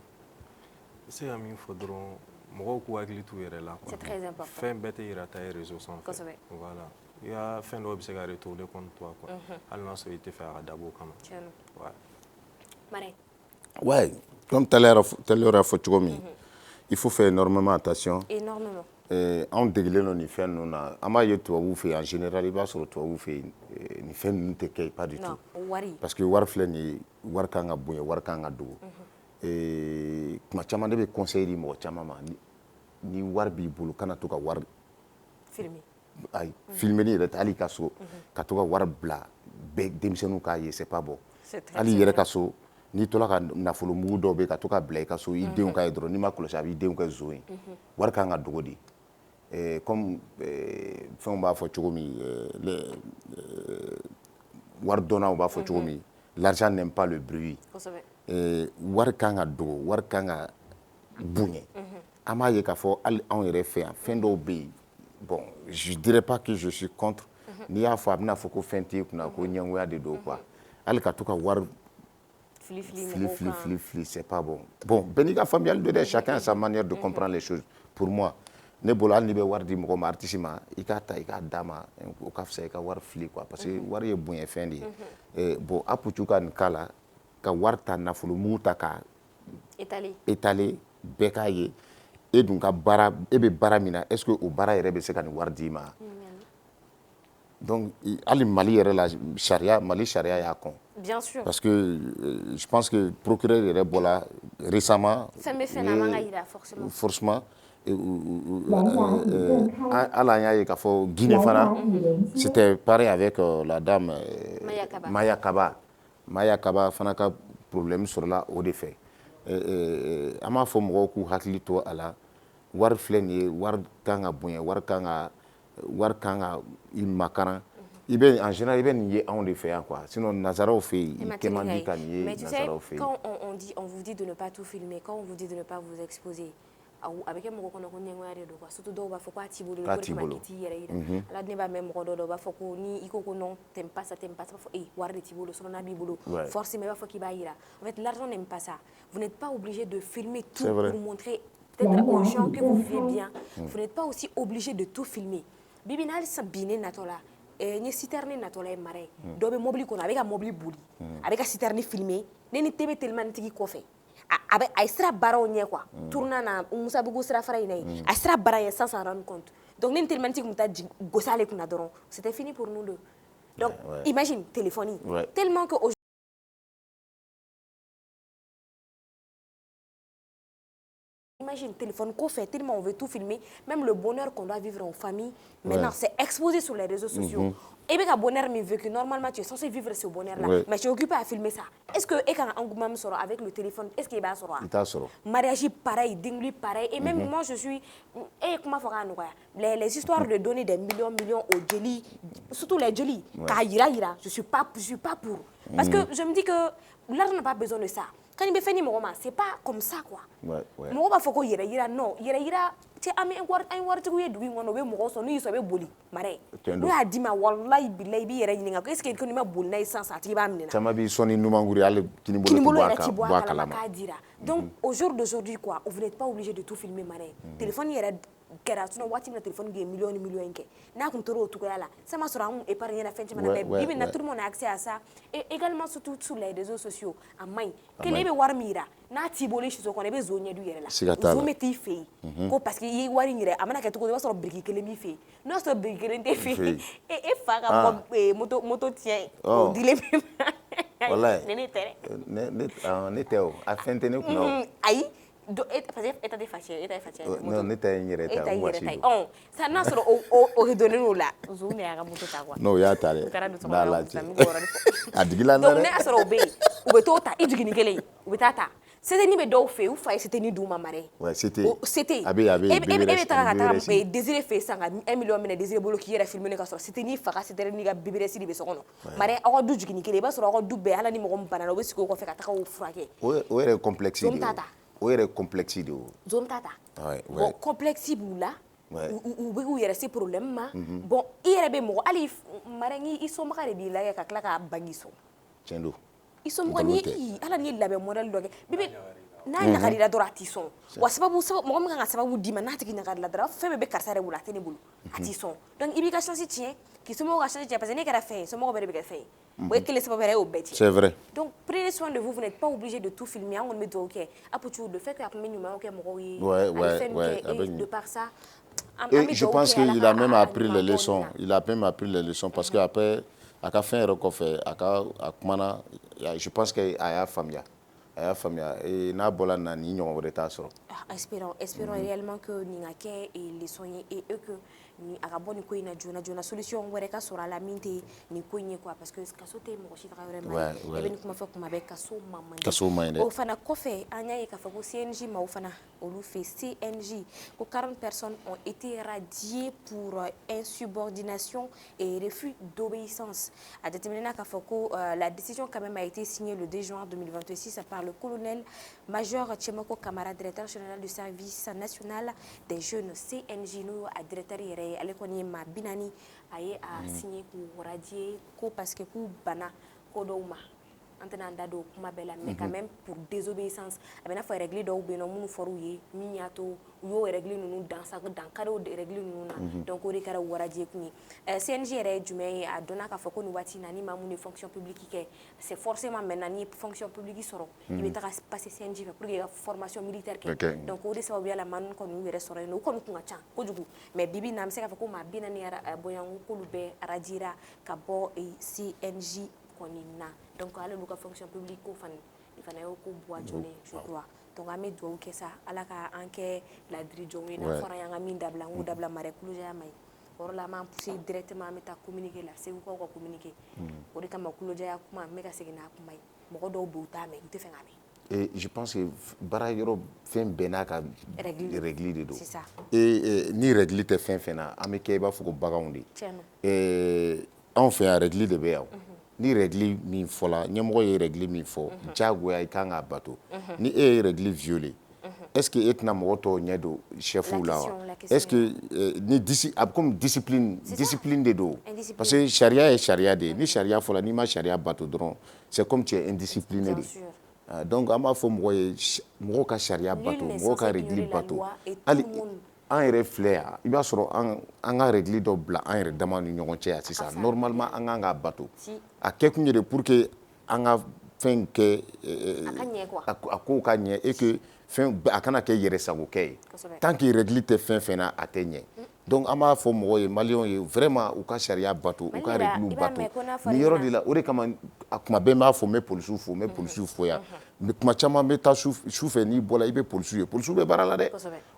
Speaker 3: se ka min fɔ dɔrɔn mɔgɔw k'u hakili t'u yɛrɛ la
Speaker 1: c'est très important
Speaker 3: fɛn bɛɛ tɛ yira ta ye réseau sanfɛ voilà i ka fɛn dɔw bɛ se ka retourner contre toi quoi hali n'a sɔrɔ i tɛ fɛ a ka dabɔ o kama
Speaker 2: ouais comme Taylor y'a fɔ cogo min il faut faire énormément attention anw degelen don nin fɛn ninnu na an b'a ye tubabuw fɛ yen en général i b'a sɔrɔ tubabuw fɛ yen nin fɛn ninnu tɛ kɛ pas du tout parce que wari filɛ nin ye wari kan ka bonya wari kan ka dogo tuma caman ne bɛ conseil di mɔgɔ caman ma ni wari b'i bolo kana to ka wari filmer yɛrɛ tɛ hali i ka so ka to ka wari bila denmisɛnninw k'a ye c'est pas bon
Speaker 1: C'est
Speaker 2: hali yɛrɛ ka so n'i tola ka nafolo mugu dɔw bɛ ka to ka bila i ka so i denw ka ye dɔrɔn n'i ma kɔlɔsi a b'i denw kɛ nson ye wari kan ka dogo de comme fɛnw b'a fɔ cogo min wari dɔnnaw b'a fɔ cogo min l'argent n'aime pas le bruit wari kan ka dogo wari kan ka bonya an b'a ye k'a fɔ hali anw yɛrɛ fɛ yan fɛn dɔw bɛ yen bon je dirais pas que je suis contre n'i y'a fɔ a bɛna fɔ ko fɛn t'i kunna ko ɲɛngoya de don quoi hali ka to ka wari fili c'est pas bon bon bɛɛ n'i ka faamuyali don dɛ chacun a sa manière de comprendre les choses pour moi ne bolo hali n'i bɛ wari di mɔgɔ ma artiste ma i k'a ta i k'a d'a ma o ka fisa i ka wari fili quoi parce que wari ye bonyafɛn de ye bon Aputu ka nin cas la ka wari ta nafolo mugu ta ka étaler bɛɛ k'a ye e dun ka baara e bɛ baara min na est-ce que o baara yɛrɛ bɛ se ka nin wari d'i ma donc hali Mali yɛrɛ la Mali sariya y'a kɔn
Speaker 1: bien sûr
Speaker 2: parce que je pense que procureur yɛrɛ bɔra récemment
Speaker 1: fɛn bɛ fɛn na a man ka yira
Speaker 2: forcément hali an y'a ye k'a fɔ Guinée fana c'était pareil avec la dame Maya Kaba fana ka problème sɔrɔla o de fɛ an b'a fɔ mɔgɔw k'u hakili to a la wari filɛ nin ye wari kan ka bonya wari kan ka i makaran en général i bɛ nin ye anw de fɛ yan quoi sinon nazaraw fɛ yen i kɛ man di ka nin ye nazaraw fɛ yen.
Speaker 1: Quand on vous dit de ne pas tout filmer, quand on vous dit de ne pas vous exposer, avec mɔgɔ kɔnɔ ko ɲɛngoya de don quoi surtout dɔw b'a fɔ k'a t'i bolo ko de kama k'i t'i yɛrɛ yira ala ne b'a mɛn mɔgɔ dɔw b'a fɔ ko ni i ko ko non t'aimes pas ça b'a fɔ wari de t'i bolo sinon n'a b'i bolo forcément i b'a fɔ k'i b'a yira en fait l'argent n'aime pas ça vous n'êtes pas obligé de filmer tout pour montrer peut-être aux gens que vous vivez bien vous n'êtes pas aussi obligé de tout filmer bibi n'a halisa binnen natɔ la n ye citerne natɔla ye mara ye dɔ bɛ mobili kɔnɔ a bɛ ka mobili boli a bɛ ka citerne filmer ne ni tebe telimannitigi kɔfɛ a ye sira baaraw ɲɛ quoi tourna na Musabugu sira fara in na ye a sira baara ɲɛ sans s'en rendre compte donc ne ni telimannitigi tun taa gosi ale kunna dɔrɔn c'était fini pour nous deux donc imagine téléphone tellement que imagine téléphone qu'on fait tellement on veut tout filmer même le bonheur qu'on doit vivre en famille maintenant c'est exposé sur les réseaux sociaux et bien bonheur mais vécu normalement tu es censé vivre ce bonheur là mais tu es occupé à filmer ça est-ce que et quand un engouement sort avec le téléphone est-ce qu'il va sortir mariage pareil dingli pareil et même moi je suis comment faire les histoires de donner des millions au jelly surtout les jelly ira je suis pas pour parce que je me dis que l'argent n'a pas besoin de ça quand il me fait ni c'est pas comme ça quoi mɔgɔ b'a fɔ ko yɛrɛ non yɛrɛ cɛ an bɛ waritigiw ye dugu in kɔnɔ u bɛ mɔgɔ sɔn n'u y'i sɔn i bɛ boli mara n'u y'a d'i ma walayi bilayi i b'i yɛrɛ ɲininka ko est-ce que n'i ma boli n'a ye sisan a tigi b'a minɛ
Speaker 2: caman b'i sɔn ni numankuru ye hali kinibolo
Speaker 1: yɛrɛ ti bɔ a kalama k'a dira donc au jour d'aujourd'hui quoi vous n'êtes pas obligé de tout filmer mara téléphone yɛrɛ kɛra sinon waati min na téléphone ye million kɛ n'a kun tora o cogoya la ça m'a sɔrɔ an épargne na fɛn caman na mais bibi na tout le monde a accès à ça et également surtout sur les réseaux sociaux a man ɲi kelen i bɛ wari min yira n'a t'i bolo i siso kɔnɔ i bɛ zon ɲɛ du yɛrɛ la zon bɛ t'i fɛ yen ko parce que i ye wari yɛrɛ a mana kɛ cogo i b'a sɔrɔ biriki kelen b'i fɛ yen n'o y'a sɔrɔ biriki kelen tɛ fɛ yen e fa ka moto tiɲɛ o dilen bɛ ma
Speaker 2: walayi
Speaker 1: ne tɛ dɛ
Speaker 2: ne tɛ o a fɛn tɛ ne kunna o
Speaker 1: ayi parce que e ta tɛ facɛ e ta ye facɛ
Speaker 2: non ne ta ye n yɛrɛ ta o waati
Speaker 1: don ça n'a sɔrɔ o donnen o la zon de y'a ka moto ta quoi
Speaker 2: non o y'a ta dɛ n'Ala cɛ a digila n na dɛ
Speaker 1: donc ne y'a sɔrɔ o bɛ yen u bɛ t'o ta i jigin kelen u bɛ taa ta seteni bɛ dɔw fɛ yen u fa ye seteni d'u ma mara
Speaker 2: sete
Speaker 1: sete
Speaker 2: a bɛ
Speaker 1: e bɛ taga ka taa Désiré fɛ yen sisan ka 1 million minɛ Désiré bolo k'i yɛrɛ filmer ka sɔrɔ seteni fa ka seteni n'i ka bibirɛsi de bɛ so kɔnɔ mara aw ka du jigin kelen i b'a sɔrɔ aw ka du bɛɛ ala ni mɔgɔ min banana u bɛ sigi o kɔfɛ ka taga o furakɛ
Speaker 2: o yɛrɛ complexe de o yɛrɛ complexe de o
Speaker 1: zone t'a ta bon complexe b'u la u bɛ k'u yɛrɛ se problème ma bon i yɛrɛ bɛ mɔgɔ hali mara i somɔgɔ de b'i lajɛ ka tila k'a bange so
Speaker 2: tiɲɛ don
Speaker 1: i somɔgɔ ni ala ni labɛn modèle dɔ kɛ bibi n'a ɲagalila dɔrɔn a t'i sɔn wa mɔgɔ min kan ka sababu d'i ma n'a tigi ɲagalila dɔrɔn fɛn bɛɛ bɛ karisa yɛrɛ bolo a tɛ ne bolo a t'i sɔn donc i b'i ka chance tiɲɛ k'i somɔgɔw ka chance tiɲɛ parce que ne kɛra fɛn ye somɔgɔw bɛɛ de bɛ kɛ fɛn ye o ye kelen sababu yɛrɛ y'o bɛɛ tiɲɛ
Speaker 2: c'est vrai
Speaker 1: donc prenez soin de vous vous n'êtes pas obligé de tout filmer an kɔni bɛ dugawu kɛ Aputu le fait que a tun bɛ ɲumanw kɛ mɔgɔw ye a ye fɛn kɛ et de par ça
Speaker 2: et je pense qu'il a même appris les leçons parce que après a ka fɛn yɛrɛ kɔfɛ a kumana je pense que a y'a faamuya n'a bɔra nin na ni ɲɔgɔn wɛrɛ t'a sɔrɔ
Speaker 1: Espérons réellement que Ningake et les soignants et eux que ni agabon ni ko ina jona solution wɛrɛ ka sɔrɔ a la min tɛ nin ko in ye quoi parce que kaso tɛ mɔgɔ si taga wɛrɛ ma ye e bɛ ni kuma fɔ kuma bɛɛ kaso man ɲi dɛ o fana kɔfɛ an y'a ye k'a fɔ ko CNJ maaw fana olu fɛ CNJ ko 40 personnes ont été radiées pour insubordination et refus d'obéissance a jateminɛna k'a fɔ ko la décision quand même a été signée le 2 juin 2026 par le colonel-major Tchemako Kamara, directeur général du service national des jeunes CNJ n'o a directeur yɛrɛ ye ale kɔni ye maa 40 a ye a signé k'u radier ko parce que k'u banna ko dɔw ma an tɛna an da don kuma bɛɛ la mais quand même pour désobéissance a bɛ n'a fɔ règle dɔw bɛ yen nɔ minnu fɔr'u ye min y'a to u y'o règle ninnu dankari o règle ninnu na donc o de kɛra u radier kun ye CNJ yɛrɛ ye jumɛn ye a dɔnna k'a fɔ ko nin waati in na ni maa mun ye fonction publique kɛ c'est forcément maintenant ni fonction publique sɔrɔ i bɛ taga passer CNJ fɛ pour que i ka formation militaire kɛ donc o de sababuya la maa ninnu kɔni y'u yɛrɛ sɔrɔ yen nɔ u kɔni kun ka ca kojugu mais bibi in na an bɛ se k'a fɔ ko maa 40 bɔɲɔgɔnko k'olu bɛɛ radiera ka bɔ CNJ kɔni na donc ale n'u ka fonction publique ko fana il fana y'o ko bɔ a jɔlen je crois donc an bɛ dugawu kɛ sa ala ka an kɛ ladiri jɔnw ye n'a fɔra y'an ka min dabila n k'o dabila Marɛ Kulujaya ma ye o yɔrɔ la an b'an pousser directement an bɛ taa communiqué la Segukaw ka communiqué o de kama Kulujaya kuma n bɛ ka segin n'a kuma ye mɔgɔ dɔw bɛ yen u t'a mɛn u tɛ fɛ k'a mɛn.
Speaker 2: Et je pense que baara yɔrɔ fɛn bɛɛ n'a ka règle de don
Speaker 1: c'est ça
Speaker 2: ni règle tɛ fɛn fɛn na an bɛ kɛ i b'a fɔ ko baganw de anw fɛ yan règle de bɛ yan ni règle min fɔla ɲɛmɔgɔ ye règle min fɔ diyagoya i kan k'a bato ni e ye règle violé est-ce que e tɛna mɔgɔ tɔw ɲɛ don chefs la wa est-ce que ni a bɛ comme discipline de don parce que sariya ye sariya de ye ni sariya fɔla n'i ma sariya bato dɔrɔn c'est comme tu es indiscipliné de donc an b'a fɔ mɔgɔ ye mɔgɔw ka sariya bato mɔgɔw ka règle bato hali an yɛrɛ filɛ yan i b'a sɔrɔ an ka règle dɔ bila an yɛrɛ dama ni ɲɔgɔn cɛ yan sisan normalement an kan k'a bato a kɛ kun ye de pour que an ka fɛn kɛ a kow ka ɲɛ et que a kana kɛ yɛrɛ sagokɛ ye tant que règle tɛ fɛn fɛn na a tɛ ɲɛ donc an b'a fɔ mɔgɔw ye maliyɛnw ye vraiment u ka sariya bato u ka règle bato nin yɔrɔ de la o de kama a kuma bɛɛ n b'a fɔ n bɛ polisiw fo n bɛ polisiw fo yan kuma caman bɛ taa su fɛ n'i bɔra i bɛ polisiw ye polisiw bɛ baara la dɛ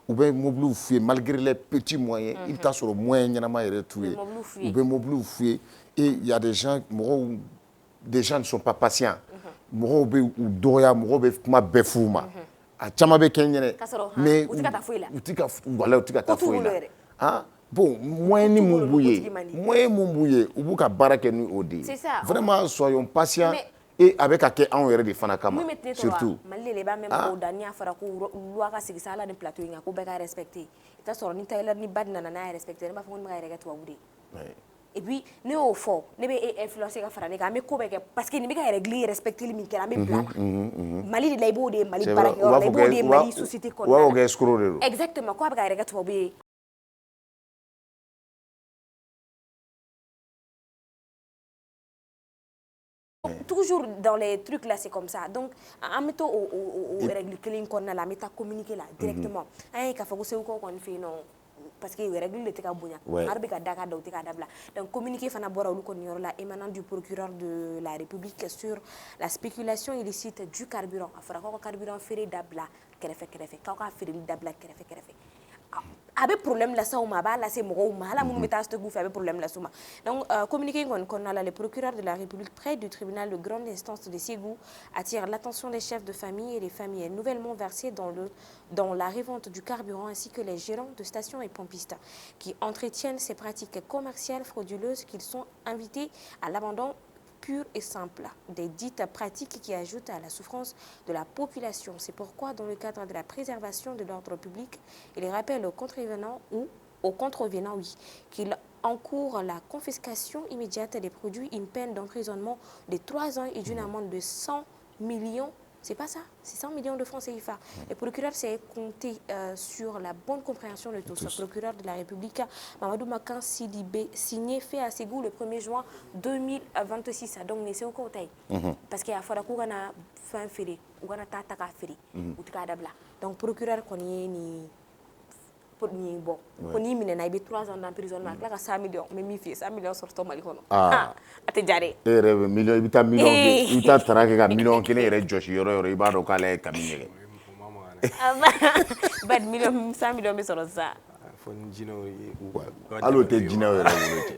Speaker 2: u bɛ mobiliw f'u ye malgré les petits moyens i bɛ taa sɔrɔ moyen ɲɛnama yɛrɛ t'u ye u bɛ mobiliw f'u ye et il y a des gens mɔgɔw des gens ne sont pas patients mɔgɔw bɛ u dɔgɔya mɔgɔw bɛ kuma bɛɛ f'u ma a caman bɛ kɛ n ɲɛnɛ mais u tɛ ka taa foyi la u tɛ ka taa foyi la bon moyen ni mun b'u ye u b'u ka baara kɛ ni o de ye vraiment soyons patients et a bɛ ka kɛ anw yɛrɛ de fana kama surtout
Speaker 1: Mali de b'a mɛn mɔgɔw da n'i y'a fɔra ko loi ka sigi sa ala ni plateau in kan ko bɛɛ ka respecter i t'a sɔrɔ ni tailleur ni ba nana n'a y'a respecter ne b'a fɔ ko ne bɛ ka yɛrɛ kɛ tubabu de ye et puis ne y'o fɔ ne bɛ e influencer ka fara ne kan an bɛ ko bɛɛ kɛ parce que nin bɛ ka règle respecter min kɛra an bɛ bila la Mali de la i b'o de ye Mali baarakɛyɔrɔ la i b'o de ye Mali société kɔnɔna la
Speaker 2: u b'a fɔ ko escroc de don
Speaker 1: exactement ko a bɛ ka yɛrɛ kɛ tubabu ye toujours dans les trucs là c'est comme ça donc en mettant au règle clean qu'on a la méta communiquer là directement hein k'a fɔ ko Segukaw kɔni fɛ yen nɔ parce que règle de tɛ ka bonya har bɛ ka da ka da u tɛ ka dabila donc communiquer fana bɔra olu kɔni yɔrɔ la émanant du procureur de la République sur la spéculation illicite du carburant a fɔra k'aw ka carburant feere dabila kɛrɛfɛ k'aw ka feereli dabila kɛrɛfɛ a bɛ problème lase aw ma a b'a lase mɔgɔw ma hala minnu bɛ taa stock fɛ a bɛ problème lase u ma donc communiqué in kɔni kɔnɔna la le procureur de la République près du tribunal de grande instance de Ségou attire l'attention des chefs de famille et des familles nouvellement versées dans la revente du carburant ainsi que les gérants de stations et pompistes qui entretiennent ces pratiques commerciales frauduleuses qu'ils sont invités à l'abandon pur et simple des dites pratiques qui ajoutent à la souffrance de la population. C'est pourquoi, dans le cadre de la préservation de l'ordre public, il rappelle aux contrevenants qu'il encourt la confiscation immédiate des produits, une peine d'emprisonnement de 3 ans et d'une amende de 100 millions. C'est pas ça, c'est 100 millions de francs CFA. Le procureur s'est compté sur la bonne compréhension de tout ça. Le procureur de la République, Mamadou Makan Sidibé, signé fait à Ségou le 1er juin 2026. Donc, nous sommes contents. Parce qu'il y a fait un fin férié, ou un tata férié, ou t'kadabla. Donc, le procureur connaît ni bon, connaît mine na ibe 3 ans d'emprisonnement, là ka 100 millions, mais mi fait 100 millions sur ton Mali kono. Ah, ate jare.
Speaker 2: Rêve millions, ibita millions, ibita tarake ka millions kele yɛrɛ jɔsi yɔrɔ i b'a dɔn k'ale ye kami ɲɛgɛn.
Speaker 1: Bad million 100 millions bɛ sɔrɔ sisan.
Speaker 3: Fo ni jinɛw ye
Speaker 2: hali o tɛ jinɛw yɛrɛ bolo cɛ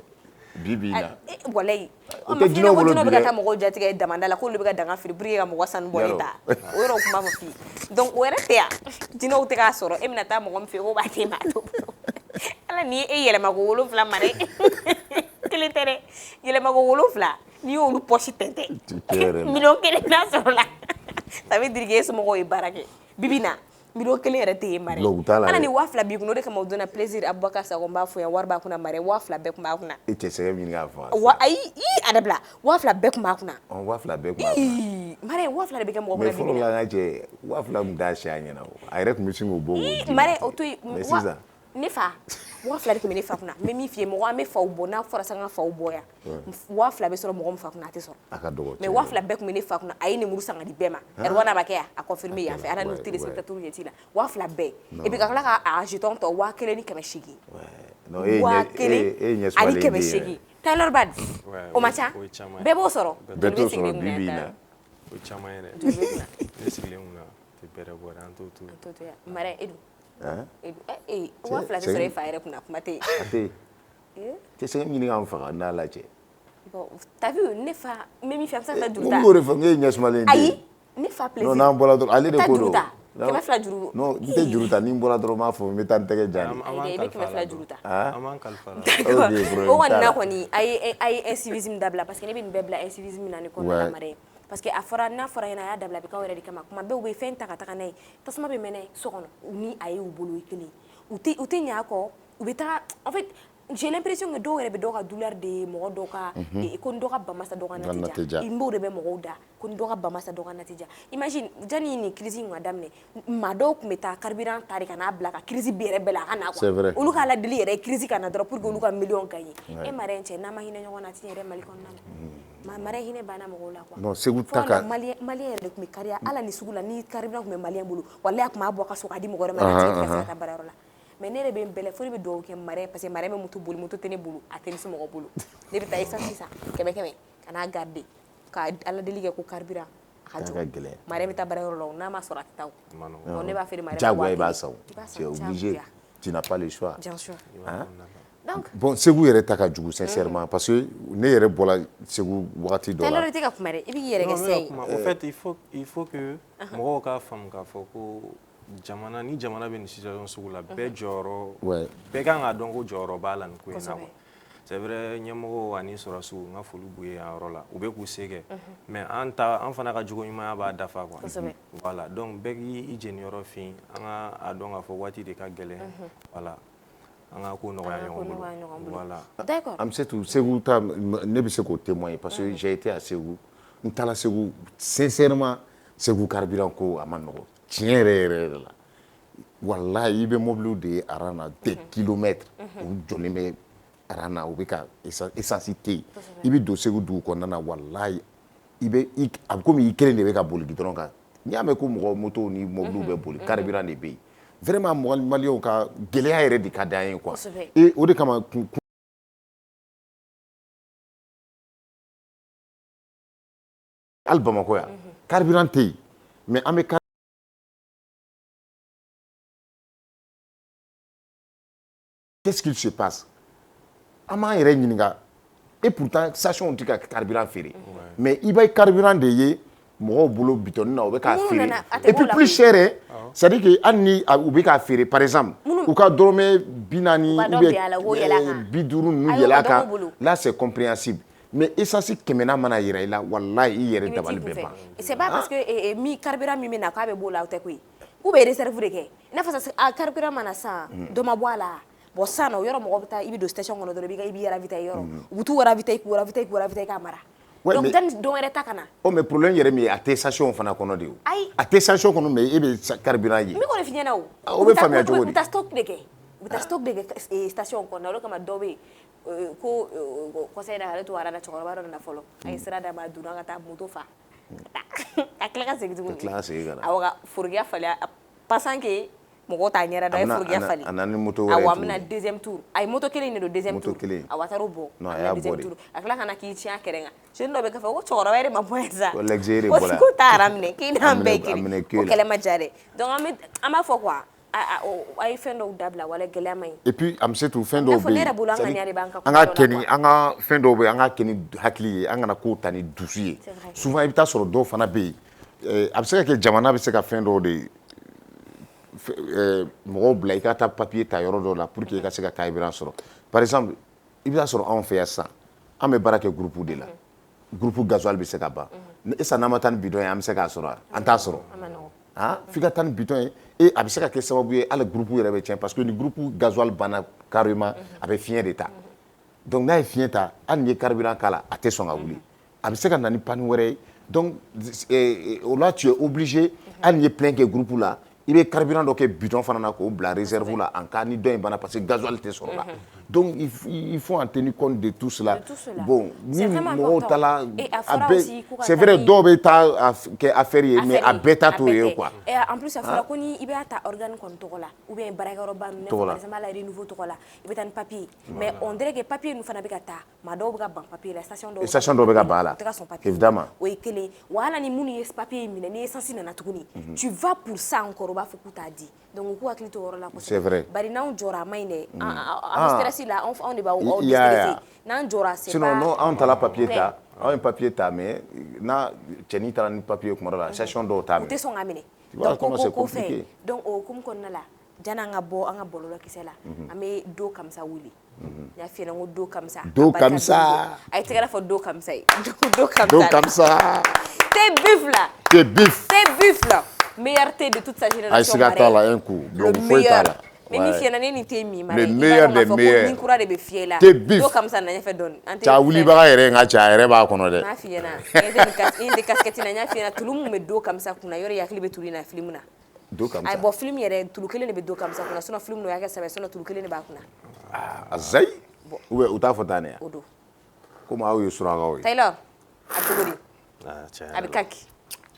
Speaker 2: bi na
Speaker 1: walayi
Speaker 2: o tɛ jinɛw bolo bi
Speaker 1: dɛ. Bɛ ka taa mɔgɔw jatigɛ damanda la k'olu bɛ ka danga fili pour que ka mɔgɔ sanu bɔli ta o yɔrɔ kuma fɔ fi donc o yɛrɛ tɛ yan jinɛw tɛ k'a sɔrɔ e bɛna taa mɔgɔ min fɛ ko b'a kɛ ma to ala ni e yɛlɛma ko 7 mara kelen tɛ dɛ yɛlɛma ko 7 n'i y'olu poche tɛntɛn million 1 n'a sɔrɔ la ça veut dire que e somɔgɔw ye baara kɛ bibi na million 1 yɛrɛ tɛ yen mara ala ni 2000 b'i kun o de kama o donna plaisir Abubakar Sakɔ n b'a fɔ yan wari b'a kunna mara 2000 bɛɛ kun b'a kunna
Speaker 2: e cɛ sɛgɛ ɲini k'a fɔ
Speaker 1: ayi a dabila 2000 bɛɛ kun b'a kunna
Speaker 2: 2000 bɛɛ kun b'a kunna
Speaker 1: mara 2000 de bɛ kɛ mɔgɔ
Speaker 2: mais fɔlɔ la n ka cɛ 2000 kun t'a si a ɲɛna a yɛrɛ kun bɛ sin k'o bɔ
Speaker 1: mara o to yen
Speaker 2: mais sisan
Speaker 1: ne fa 2000 de tun bɛ ne fa kunna n bɛ min f'i ye mɔgɔ an bɛ faw bɔ n'a fɔra san ka faw bɔ yan 2000 bɛ sɔrɔ mɔgɔ min fa kunna a tɛ sɔrɔ
Speaker 2: a ka dɔgɔ
Speaker 1: mais 2000 bɛɛ kun bɛ ne fa kunna a ye nemuru san ka di bɛɛ ma Erwana ma kɛ yan a confirmé yan fɛ ala n'u téléspectateurs ɲɛ t'i la 2000 bɛɛ et puis ka tila k'a jeton tɔ 1500
Speaker 2: non e ɲɛ
Speaker 1: ani 500 Taylor Bad o ma ca bɛɛ b'o sɔrɔ
Speaker 2: bɛɛ t'o sɔrɔ bibi na
Speaker 3: o caman yɛrɛ ne sigilen kunna tɛ bɛrɛ bɔra an t'o to
Speaker 1: mara Edu wa fila tɛ sɔrɔ e fa yɛrɛ kunna kuma tɛ yen
Speaker 2: a tɛ yen tɛ sɛgɛ ɲini k'an faga n'a lajɛ
Speaker 1: t'as vu ne fa n bɛ min fɛ a bɛ se ka taa juru ta
Speaker 2: n b'o de fɔ n k'e ɲɛ sumalen den
Speaker 1: ayi ne fa plaisir
Speaker 2: non n'an bɔra dɔrɔn ale de ko don
Speaker 1: 200 juru
Speaker 2: non n tɛ juru ta ni n bɔra dɔrɔn n b'a fɔ n bɛ taa n tɛgɛ ja de
Speaker 1: i bɛ 200 juru ta
Speaker 3: an b'an kalifa la
Speaker 1: o kɔni na kɔni a ye incivisme dabila parce que ne bɛ nin bɛɛ bila incivisme na ni kɔnɔna la mara parce que a fɔra n'a fɔra ɲɛna a y'a dabila a bɛ k'aw yɛrɛ de kama kuma bɛɛ u bɛ fɛn ta ka taga n'a ye tasuma bɛ mɛnɛ so kɔnɔ u ni a ye u bolo kelen u tɛ ɲɛ a kɔ u bɛ taga en fait j'ai l'impression que dɔw yɛrɛ bɛ dɔw ka douleur de mɔgɔ dɔw ka ko ni dɔ ka bamasa dɔ ka natija i m'o de bɛ mɔgɔw da ko ni dɔ ka bamasa dɔ ka natija imagine jani ni crise in ka daminɛ maa dɔw tun bɛ taa carburant ta de ka n'a bila ka crise bɛ yɛrɛ bɛɛ la a ka na quoi olu k'a ladeli yɛrɛ crise ka na dɔrɔn pour que olu ka million gagner e mara in cɛ n'a ma hinɛ ɲɔgɔn na a tɛ yɛrɛ Mali kɔnɔna la mara hinɛ banna mɔgɔw la quoi
Speaker 2: non Segu ta ka
Speaker 1: malien yɛrɛ de tun bɛ kariya ala ni sugu la ni carburant tun bɛ malien bolo walahi a tun b'a bɔ ka so k'a di mɔgɔ wɛrɛ ma a tɛ ka taa baarayɔrɔ la mais ne yɛrɛ bɛ n bɛlɛ fo ne bɛ dugawu kɛ mara parce que mara bɛ moto boli moto tɛ ne bolo a tɛ ne se mɔgɔ bolo ne bɛ taa essence san 100 ka n'a garder ka ala deli kɛ ko carburant a ka jugu mara bɛ taa baarayɔrɔ la n'a ma sɔrɔ a tɛ taa o ne b'a feere mara
Speaker 2: jagoya i b'a san tu es obligé tu n'as pas le choix
Speaker 1: bien sûr
Speaker 2: donc bon Segu yɛrɛ ta ka jugu sincèrement parce que ne yɛrɛ bɔra Segu wagati dɔ la
Speaker 1: Taylor tɛ ka kuma dɛ i b'i yɛrɛ kɛ sɛyi
Speaker 3: en fait il faut que mɔgɔw k'a faamu k'a fɔ ko jamana ni jamana bɛ nin situation sugu la bɛɛ jɔyɔrɔ bɛɛ kan k'a dɔn ko jɔyɔrɔ b'a la nin ko in na quoi c'est vrai ɲɛmɔgɔw ani sɔrɔsiw n ka foli b'u ye yan yɔrɔ la u bɛ k'u se kɛ mais an fana ka jogo ɲumanya b'a dafa quoi voilà donc bɛɛ k'i jeniyɔrɔ fin an ka a dɔn k'a fɔ waati de ka gɛlɛn voilà an ka ko nɔgɔya ɲɔgɔn bolo voilà
Speaker 1: d'accord
Speaker 2: Amsatou Segu ta ne bɛ se k'o témoigner parce que j'ai été à Segu n taara Segu sincèrement Segu carburant ko a ma nɔgɔ tiɲɛ yɛrɛ la walahi i bɛ mobiliw de ye aran na des kilomètres u jɔlen bɛ aran na u bɛ ka essence tɛ yen i bɛ don Segu dugu kɔnɔna na walahi a bɛ komi i kelen de bɛ ka boli gidɔrɔn kan n'i y'a mɛn ko mɔgɔ moto ni mobiliw bɛ boli carburant de bɛ yen vraiment maliyɛnw ka gɛlɛya yɛrɛ de ka d'an ye quoi et o de kama hali Bamakɔ yan carburant tɛ yen mais an bɛ qu'est-ce qu'il se passe an b'an yɛrɛ ɲininka et pourtant station tɛ ka carburant feere mais i bɛ carburant de ye mɔgɔw bolo bitɔni na u bɛ k'a feere et puis plus cher c'est à dire que hali ni u bɛ k'a feere par exemple u ka dɔrɔmɛ 40 ou bien 50 ninnu yɛlɛ a kan là c'est compréhensible mais essence 100 mana yɛrɛ i la walahi i yɛrɛ dabali bɛ ban
Speaker 1: c'est pas parce que mi carburant min bɛ na k'a bɛ b'o la aw tɛ koyi k'u bɛ réserve de kɛ i n'a fɔ sisan carburant mana san dɔ ma bɔ a la bon sisan nɔ yɔrɔ mɔgɔ bɛ taa i bɛ don station kɔnɔ dɔrɔn i b'i ravitailler yɔrɔ u bɛ t'u ravitailler k'u ravitailler k'a mara donc dani dɔ wɛrɛ ta ka na
Speaker 2: mais problème yɛrɛ min ye a tɛ station fana kɔnɔ de o a tɛ station kɔnɔ mais e bɛ carburant ye
Speaker 1: n bɛ k'o de f'i ɲɛna
Speaker 2: o bɛ faamuya cogo di
Speaker 1: u bɛ taa stock de kɛ station kɔnɔ o de kama dɔ bɛ yen ko conseil ale to arana cɛkɔrɔba dɔ nana fɔlɔ a ye sira d'a ma a donna ka taa moto fa a tila ka segin tuguni
Speaker 2: ka tila ka segin ka na
Speaker 1: awɔ ka forokiya falen passant que mɔgɔ t'a ɲɛda dɔn, a ye forokiya falen.
Speaker 2: A nana ni moto wɛrɛ
Speaker 1: Awɔ, a bɛna deuxième tour. A ye moto kelen in de don deuxième tour. Awɔ, a taar'o bɔ.
Speaker 2: Non, a y'a bɔ de.
Speaker 1: A tila ka na k'i tiɲɛ a kɛrɛ kan. Jeune dɔ bɛ k'a fɔ ko cɛkɔrɔba yɛrɛ ma bɔ yan sa.
Speaker 2: Ko l'ex de bɔra.
Speaker 1: Ko taara minɛ k'i n'an bɛɛ kelen. Ko kɛlɛ ma ja dɛ. Donc an b'a fɔ quoi a ye fɛn dɔw dabila wala gɛlɛya ma ɲi. Et puis Amsatou fɛn dɔw bɛ yen. Ne yɛrɛ bolo an ŋaniya de b'an ka kuma dɔ la. An ka
Speaker 2: fɛn dɔw bɛ yen an ka kɛ ni hakili ye an kana kow ta ni dusu ye. Souvent i bɛ taa sɔrɔ dɔw fana bɛ yen a bɛ se ka kɛ jamana bɛ se ka fɛn dɔw de mɔgɔw bila i ka taa papier ta yɔrɔ dɔw la pour que i ka se ka carburant sɔrɔ. Par exemple i bɛ taa sɔrɔ anw fɛ yan sisan an bɛ baara kɛ groupe de la. Groupe gasoil bɛ se ka ban. Est-ce n'an ma taa ni bidon ye an bɛ se k'a sɔrɔ an t'a sɔrɔ. F'i ka taa ni bidon ye a bɛ se ka kɛ sababu ye hali groupe yɛrɛ bɛ tiɲɛ parce que ni groupe gasoil banna carrément a bɛ fiɲɛ de ta. Donc n'a ye fiɲɛ ta hali n'i ye carburant k'a la a tɛ sɔn ka wuli. A bɛ se ka na ni panne wɛrɛ ye. Donc au là tu es obligé hali n'i ye plein kɛ groupe la i bɛ carburant dɔ kɛ bidon fana na k'o bila réserve la en cas ni dɔ in banna parce que gasoil tɛ sɔrɔ la. Donc il faut en tenir compte de tout cela. Bon ni mɔgɔw ta la c'est vrai dɔw bɛ taa kɛ affaire ye mais a bɛɛ ta t'o ye quoi.
Speaker 1: En plus a fɔra ko ni i bɛ ta organe kɔni tɔgɔ la ou bien baarakɛyɔrɔba ninnu par exemple la renouveau tɔgɔ la i bɛ taa ni papier mais on dirait que papier ninnu fana bɛ ka taa maa dɔw bɛ ka ban papier la station dɔw
Speaker 2: bɛ ka ban a la évidemment
Speaker 1: o ye kelen wa hali ni minnu ye papier in minɛ ni essence nana tuguni tu vas pour ça encore u b'a fɔ k'u t'a di donc u k'u hakili to o yɔrɔ la kosɛbɛ.
Speaker 2: C'est vrai.
Speaker 1: Bari n'anw jɔra a ma ɲi dɛ an stress la anw de b'aw déstresser n'an jɔra c'est pas.
Speaker 2: Sinon non anw taara papier ta anw ye papier ta mais n'a cɛnin taara ni papier kuma dɔ la station dɔw t'a minɛ.
Speaker 1: U tɛ sɔn ka minɛ.
Speaker 2: Donc ko fɛ
Speaker 1: donc o hukumu kɔnɔna la janni an ka bɔ an ka bɔlɔlɔkisɛ la an bɛ do kamisa wuli. N y'a f'i ɲɛna n ko do kamisa.
Speaker 2: Do kamisa.
Speaker 1: A ye tɛgɛrɛ fɔ do kamisa ye.
Speaker 2: Do kamisa.
Speaker 1: Thé bif là.
Speaker 2: Thé bif.
Speaker 1: Thé bif là. Meilleur thé de toute sa génération.
Speaker 2: Aïe siga t'a la un coup.
Speaker 1: Le meilleur. Mais ni fiyɛ na ne ni thé min ma.
Speaker 2: Le meilleur des meilleurs.
Speaker 1: Ni kura de bɛ fiyɛ la.
Speaker 2: Thé bif.
Speaker 1: Do kamisa na ɲɛfɛ dɔɔni.
Speaker 2: C'a wulibaga yɛrɛ nka cɛ a yɛrɛ b'a kɔnɔ dɛ.
Speaker 1: N y'a f'i ɲɛna i tɛ casquette na n y'a f'i ɲɛna tulu min bɛ do kamisa kunna yɔrɔ i hakili bɛ tulu in na film na.
Speaker 2: Do kamisa.
Speaker 1: Ayi bon film yɛrɛ tulu kelen de bɛ do kamisa kunna sinon film n'o y'a kɛ sɛbɛ sinon tulu kelen de b'a kunna.
Speaker 2: A zayi. ou bien u t'a fɔ tan de.
Speaker 1: O don.
Speaker 2: Komi aw ye surakaw ye.
Speaker 1: Taylor a cogo di. A bɛ kaki.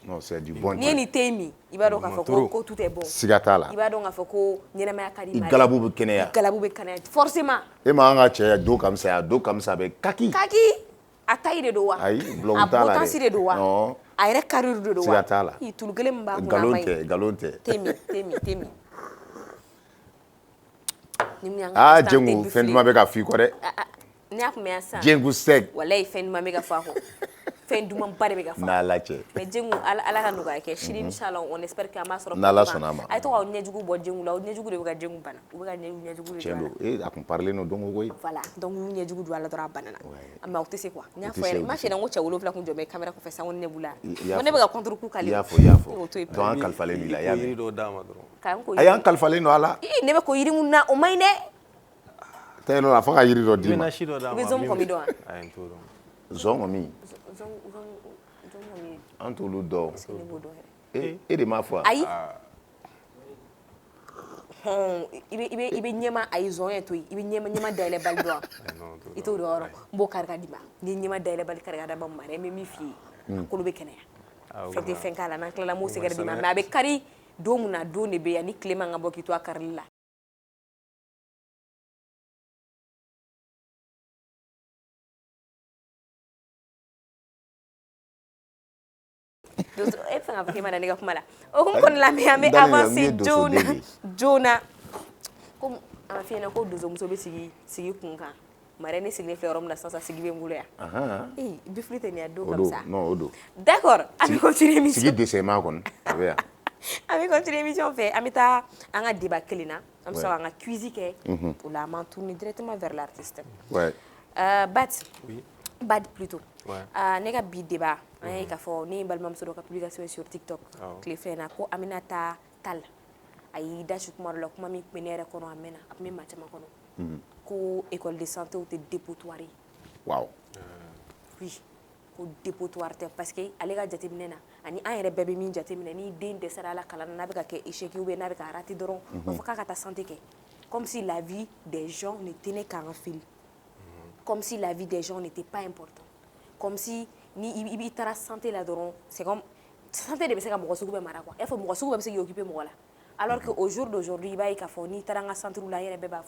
Speaker 2: Non c'est du bon.
Speaker 1: N'i ye nin thé min i b'a dɔn k'a fɔ ko tout est bon.
Speaker 2: Siga t'a la.
Speaker 1: I b'a dɔn k'a fɔ ko ɲɛnamaya ka di
Speaker 2: i galabu bɛ kɛnɛya.
Speaker 1: I galabu bɛ kɛnɛya forcément.
Speaker 2: E ma an ka cɛ do kamisa ya do kamisa bɛ kaki.
Speaker 1: Kaki a taille de don wa.
Speaker 2: Ayi bulon t'a la dɛ.
Speaker 1: A bɔtansi de don wa.
Speaker 2: Non.
Speaker 1: A yɛrɛ carrure de don wa.
Speaker 2: Siga t'a la.
Speaker 1: Tulu kelen min b'a kunna
Speaker 2: galon tɛ galon tɛ.
Speaker 1: Thé min.
Speaker 2: Jengu fɛn duman bɛ ka f'i kɔ dɛ.
Speaker 1: N'i y'a kun mɛn yan sisan.
Speaker 2: Jengu sec.
Speaker 1: Walayi fɛn duman bɛ ka fɔ a kɔ. Fɛn duman ba de bɛ ka fɔ.
Speaker 2: N'Ala cɛ.
Speaker 1: Mais Jengu ala ka nɔgɔya kɛ sini inchallah on espère que an b'a sɔrɔ.
Speaker 2: N'Ala sɔnna a ma.
Speaker 1: A ye to k'aw ɲɛjugu bɔ Jengu la o ɲɛjugu de bɛ ka Jengu bana u bɛ ka ɲɛjugu de
Speaker 2: don a la. A kun parilen don donc koyi.
Speaker 1: Voilà donc n'u ɲɛjugu don a la dɔrɔn a banana. Mais aw tɛ se quoi. N y'a fɔ yɛrɛ n ma f'i ɲɛna n ko cɛ 7 kun jɔ bɛ caméra kɔfɛ sisan ko ne b'u la. Ko ne bɛ ka contre coup k'ale.
Speaker 2: I y'a fɔ. Donc an kalifalen b'i la i y'a mɛn.
Speaker 3: Yiri dɔ d'a ma dɔrɔn.
Speaker 2: A y'an kalifalen don a la.
Speaker 1: Ne bɛ ko yiri mun na o man ɲi dɛ.
Speaker 2: Taylor a fɔ ka yiri dɔ d'i ma.
Speaker 3: I
Speaker 1: bɛ zɔn kɔmi dɔn wa.
Speaker 3: Ayi n t'o dɔn.
Speaker 2: Zɔn kɔmi. An t'olu dɔn. E de m'a fɔ.
Speaker 1: Ayi. I bɛ ɲɛma ayi zɔn ye to yen i bɛ ɲɛma dayɛlɛ bali dɔn i t'o dɔn yɔrɔ n b'o kari ka d'i ma n'i ye ɲɛma dayɛlɛ bali kari ka d'a ma mara n bɛ min f'i ye kolo bɛ kɛnɛya fɛn tɛ fɛn k'a la n'an tilala n b'o sɛgɛrɛ d'i ma mais a bɛ kari don mun na don de bɛ yan ni tile man ka bɔ k'i to a karili la. E fɛn ka fɔ k'i ma da ne ka kuma la o kun kɔni la mais an bɛ avancer joona comme an f'i ɲɛna ko donsomuso bɛ sigi kun kan Marraine sigilen filɛ yɔrɔ min na sisan sigi bɛ n bolo yan bifili tɛ nin ya don comme ça
Speaker 2: non o don
Speaker 1: d'accord an bɛ continuer émission
Speaker 2: sigi dɛsɛma kɔni a bɛ yan
Speaker 1: an bɛ continuer émission fɛ an bɛ taa an ka débat kelen na an bɛ sɔrɔ an ka quiz kɛ o la an b'an tourner directement vers l'artiste Bad plutôt ne ka bi débat an ye k'a fɔ ne ye n balimamuso dɔ ka publication sur TikTok tile fɛn na ko Aminata Tall a y'i da su kuma dɔ la kuma min tun bɛ ne yɛrɛ kɔnɔ a mɛnna a tun bɛ maa caman kɔnɔ ko école de santé tɛ dépotoir ye oui ko dépotoir tɛ parce que ale ka jateminɛ na ani an yɛrɛ bɛɛ bɛ min jateminɛ ni den dɛsɛra a la kalan na n'a bɛ ka kɛ échec ou bien n'a bɛ ka rater dɔrɔn o fɔ k'a ka taa santé kɛ comme si la vie des gens ne tenait qu'à un fil comme si la vie des gens n'était pas importante comme si ni i taara santé la dɔrɔn c'est comme santé de bɛ se ka mɔgɔ sugu bɛɛ mara quoi i y'a fɔ mɔgɔ sugu bɛɛ bɛ se k'i occuper mɔgɔ la Alors qu'au jour d'aujourd'hui, il va y avoir ni taranga centre là, il y a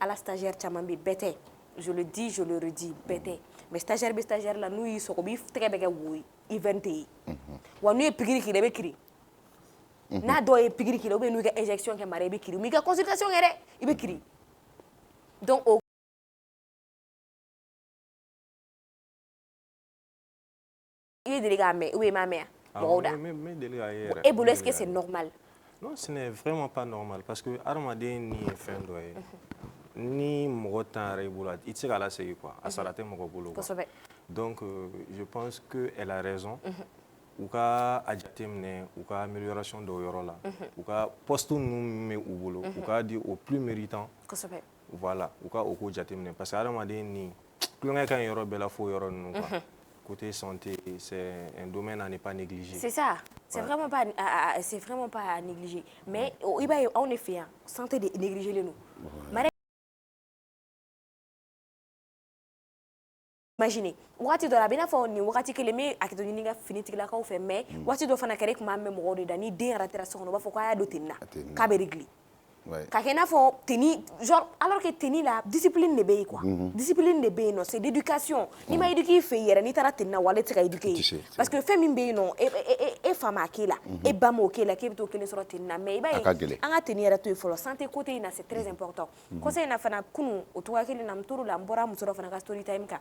Speaker 1: à la stagiaire chamambi bête. Je le dis, je le redis, bête. Mais stagiaire là, nous ils sont comme ils très bien oui, ils vendent. Ou nous pigiri qui les écrit. Na do e pigiri qui les nous injection qui maré écrit. Mais consultation il écrit. Donc il est délégué mais où est ma mère? Et vous est-ce que c'est normal?
Speaker 3: Non, ce n'est vraiment pas normal parce que Armadé ni fin doye. Ni mogotan reboula, il tire à la série quoi, à sarate mogobolo. Donc je pense que elle a raison. Ou ka adjatemne, ou ka amélioration de yorola, ou ka poste nous met au boulot, ou ka dit au plus méritant. Voilà, ou ka oko adjatemne parce que Armadé ni plus on quand yoro bela fo yoro nous quoi. Côté santé, c'est un domaine à ne pas négliger.
Speaker 1: C'est ça. C'est vraiment pas à négliger. Mais il va en effet santé de négliger les nous. Imaginez, wakati do la bina fo ni wakati que les me akito ni nga finiti la ka fait mais wakati do fana kare kuma me mo do dani den ratera so no ba fo ko ya do tinna ka be rigli. Ka kena fo teni genre alors que teni la discipline ne be quoi. Discipline ne be non, c'est d'éducation. Ni ma éduquer fait yere ni tara tinna wala tika éduquer. Parce que fait min be non e fama kila e ba mo kila ke to kele so tinna mais ba anga teni yere to fo santé côté na c'est très important. Conseil na fana kunu o to kele na mturu la mbora musoro fana ka story time ka.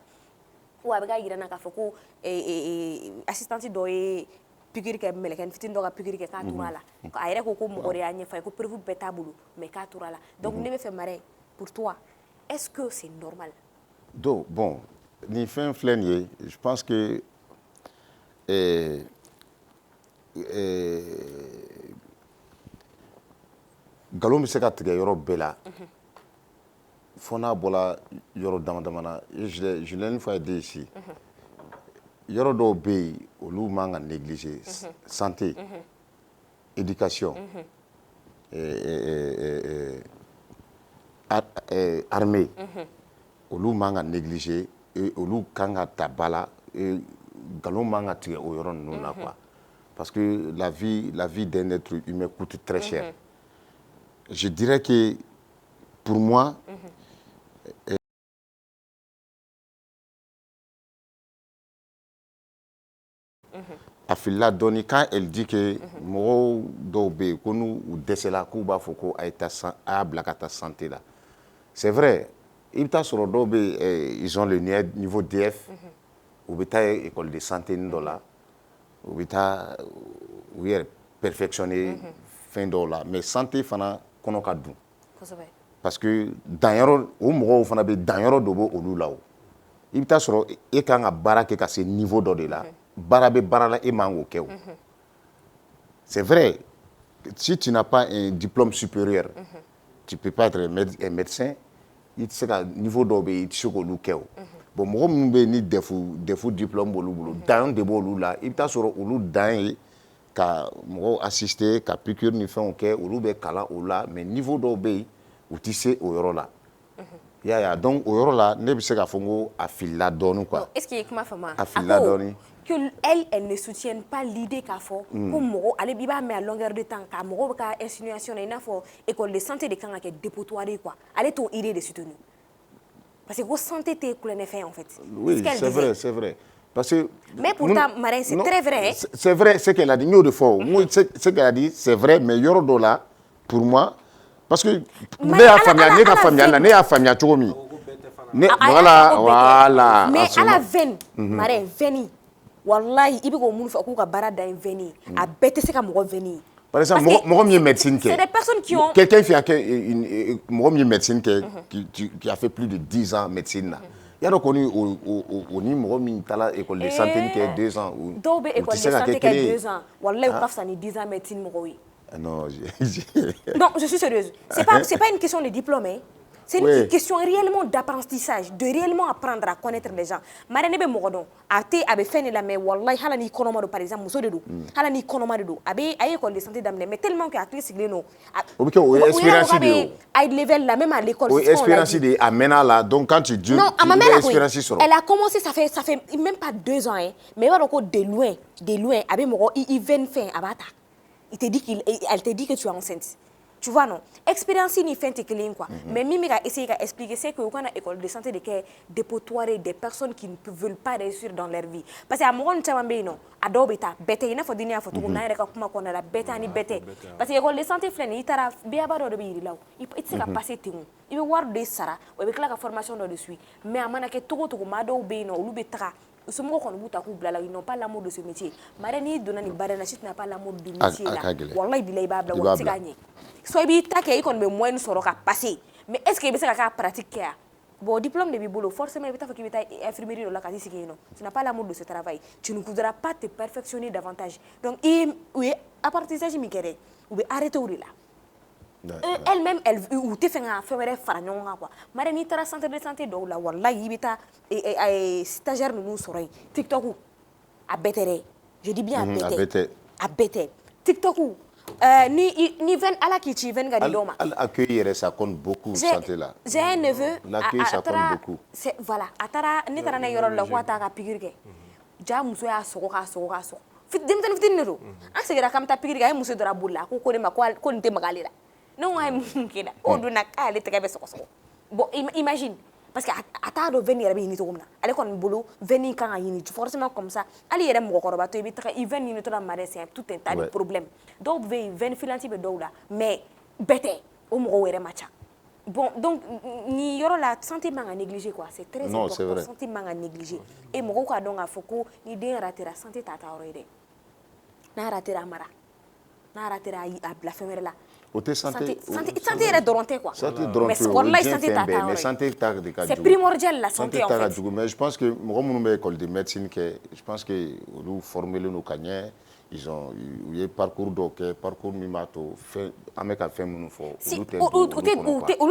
Speaker 1: Ou avec un ka foko assistante do e piqûre ke meleken fitin do ka piqûre ke ka turala ko ayre ko ko mo anya fa ko prévu beta bulu mais ka turala donc ne me fait marrer pour toi est-ce que c'est normal?
Speaker 2: Donc bon ni fin flenier je pense que galon bi se ka tigɛ yɔrɔ bɛɛ la fo n'a bɔra yɔrɔ dama na je l'ai une fois dit ici yɔrɔ dɔw bɛ yen olu man ka négliger santé éducation armée olu man ka négliger olu kan ka ta ba la galon man ka tigɛ o yɔrɔ ninnu na quoi parce que la vie d'un être humain coûte très cher. Je dirais que pour moi Afila Doni, quand elle dit que mɔgɔw dɔw bɛ yen ko n'u dɛsɛla k'u b'a fɔ ko a y'a bila ka taa santé la c'est vrai i bɛ taa sɔrɔ dɔw bɛ yen ils ont le niveau DF u bɛ taa école de santé dɔ la u bɛ taa u yɛrɛ perfectionner fɛn dɔw la mais santé fana kɔnɔ ka dun parce que danyɔrɔ o mɔgɔw fana bɛ danyɔrɔ dɔ bɛ olu la o i bɛ taa sɔrɔ e kan ka baara kɛ ka se niveau dɔ de la baara bɛ baara la e man k'o kɛ o c'est vrai si tu n'as pas un diplôme supérieur tu peux pas être un médecin i tɛ se ka niveau dɔw bɛ yen i tɛ se k'olu kɛ o bon mɔgɔ minnu bɛ yen ni defu diplôme b'olu bolo dan de b'olu la i bɛ taa sɔrɔ olu dan ye ka mɔgɔw assister ka piqûre ni fɛnw kɛ olu bɛ kalan o la mais niveau dɔw bɛ yen u tɛ se o yɔrɔ la ya donc o yɔrɔ la ne bɛ se k'a fɔ ko a filila dɔɔnin quoi
Speaker 1: est-ce que i kuma faamu
Speaker 2: a filila dɔɔnin
Speaker 1: que elle ne soutienne pas l'idée k'a fɔ ko mɔgɔ ale b'i b'a mɛn à longueur de temps ka mɔgɔw bɛ ka insinuation na i n'a fɔ école de santé de kan ka kɛ dépotoir ye quoi ale t'o idée de soutenir parce que ko santé tɛ kulonkɛ fɛn en fait
Speaker 2: oui c'est vrai parce que
Speaker 1: mais pourtant Marème c'est très vrai
Speaker 2: c'est vrai ce qu'elle a dit n y'o de fɔ moi ce qu'elle a dit c'est vrai mais yɔrɔ dɔ la pour moi parce que ne y'a faamuya ne ka faamuyali la ne y'a faamuya cogo min voilà
Speaker 1: mais à la veine Marème veine wallahi i bɛ k'o minnu fɔ k'u ka baara dan ye veine ye a bɛɛ tɛ se ka mɔgɔ veine ye
Speaker 2: par exemple mɔgɔ min ye médecine kɛ
Speaker 1: c'est des personnes qui ont
Speaker 2: quelqu'un qui a mɔgɔ min ye médecine kɛ qui a fait plus de 10 ans médecine na y'a dɔn kɔni o ni mɔgɔ min taara école de santé kɛ 2 ans
Speaker 1: dɔw bɛ école de santé kɛ 2 ans wallahi u ka fisa ni 10 ans médecine mɔgɔw ye
Speaker 2: non
Speaker 1: je suis sérieuse c'est pas une question de diplôme hein. C'est une question réellement d'apprentissage, de réellement apprendre à connaître les gens. Marème ne bɛ mɔgɔ dɔn a tɛ a bɛ fɛn de la mais wallahi hali n'i kɔnɔma don par exemple muso de don hali n'i kɔnɔma de don a ye école de santé daminɛ mais tellement que a hakili sigilen don
Speaker 2: o bɛ kɛ o ye expérience de ye
Speaker 1: o high level la même à l'école
Speaker 2: o ye expérience de ye a mɛnna la donc quand tu dis
Speaker 1: non a ma mɛn la koyi
Speaker 2: sɔrɔ
Speaker 1: elle a commencé ça fait même pas 2 ans hein mais i b'a dɔn ko de loin a bɛ mɔgɔ i veine fɛn a b'a ta elle te dit que tu es enceinte. Tu vois, non? Expérience ni fin clean quoi. Mais Mimi a essayé d'expliquer c'est que quand on a école de santé de dépotoir des personnes qui ne veulent pas réussir dans leur vie. Parce que à mon temps non, à dobeta, bête, il n'a pas dit à photo qu'on a comment qu'on a la bête ni bête. Parce que l'école de santé flène, il t'a bien barré de bien là. Il s'est passé tout. Il veut voir des sara, avec la formation dans le suite. Mais à mon avis tout mado bien non, l'ubétra. Ce mot qu'on vous tape blala, ils n'ont pas l'amour de ce métier. Marani donnani baranachit n'a pas l'amour du métier là. Wallah il est babla, wallah c'est gagné. Soit il t'a qu'il qu'on me moins sur le passé. Mais est-ce qu'il y a une pratique? Bon diplôme de bibolo, forcément il faut qu'il y ait infirmerie dans la case ici. Tu n'as pas l'amour de ce travail. Tu ne voudras pas te perfectionner davantage. Donc oui, à partir de ça je m'y quérais. Ou arrêtez où là. Elle-même, elle ou te fait un faire faragnon quoi. Marani tara centre de santé do la wallah yibita et stagiaire nous soray TikTok ou à bêter. Je dis bien à bêter. À bêter. TikTok ou ni ven ala qui tu ven gadi doma.
Speaker 2: L'accueil ça compte beaucoup santé là.
Speaker 1: J'ai un neveu.
Speaker 2: L'accueil ça compte beaucoup.
Speaker 1: Voilà, atara ni tara na yoro la ko ataka pigirke. Ja muso ya soko ka soko ka soko. Fit dem tan fitin nero. An segera kam ta pigirke ay muso dora bulla ko de ma ko nte magalira. Non, elle on donne à l'été qu'elle bon, imagine, parce que à ta de venir à venir tout elle est comme boulot, venir quand il est forcément comme ça. Elle est mon corps, il vient une autre marée, c'est tout un tas de problèmes. Donc, il vient filanti de doula, mais bête, au moins, il matcha. Bon, donc, ni yoro la santé m'a négligé quoi, c'est très important. Santé m'a négligé. Et mon corps donc a foko, ni dé rater la santé tata aurait. Na rater la mara, na rater la femelle là. Santé est doranté quoi. Mais c'est primordial la santé en fait.
Speaker 2: Mais je pense que moi mon école de médecine que je pense que nous former nos cagners ils ont eu parcours d'ok parcours mimato fait avec a fait mon fort.
Speaker 1: Ou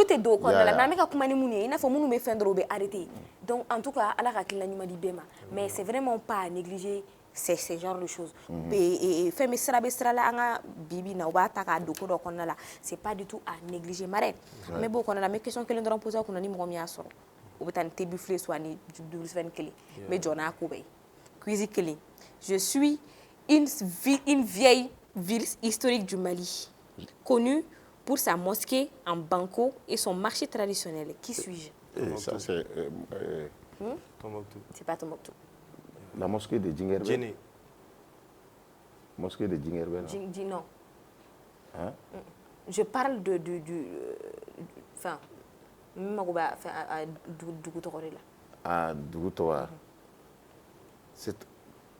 Speaker 1: te do quoi la mais ka kuma ni muni ina fo munu me fendre be arrêter. Donc en tout cas ala ka kila nyuma di bema mais c'est vraiment pas à négliger. C'est ce genre de choses. Et faire mes sera là anga bibi na wa ta ka doko do konna la c'est pas du tout à négliger maré. Mais bon on a la même question que les gens posent qu'on a ni mo mi asoro. Ou betan te buffler soit ni du sven kele. Mais jona ko be. Cuisine kele. Je suis une vieille ville historique du Mali, connue pour sa mosquée en Banco et son marché traditionnel. Qui suis-je?
Speaker 2: Ça c'est
Speaker 3: Tombouctou.
Speaker 1: C'est pas Tombouctou.
Speaker 2: La mosquée de Djinguerbel. Mosquée de Djinguerbel.
Speaker 1: Non.
Speaker 2: Hein?
Speaker 1: Je parle de enfin Magouba à Dougoutoré là.
Speaker 2: Ah, Dougoutoré. C'est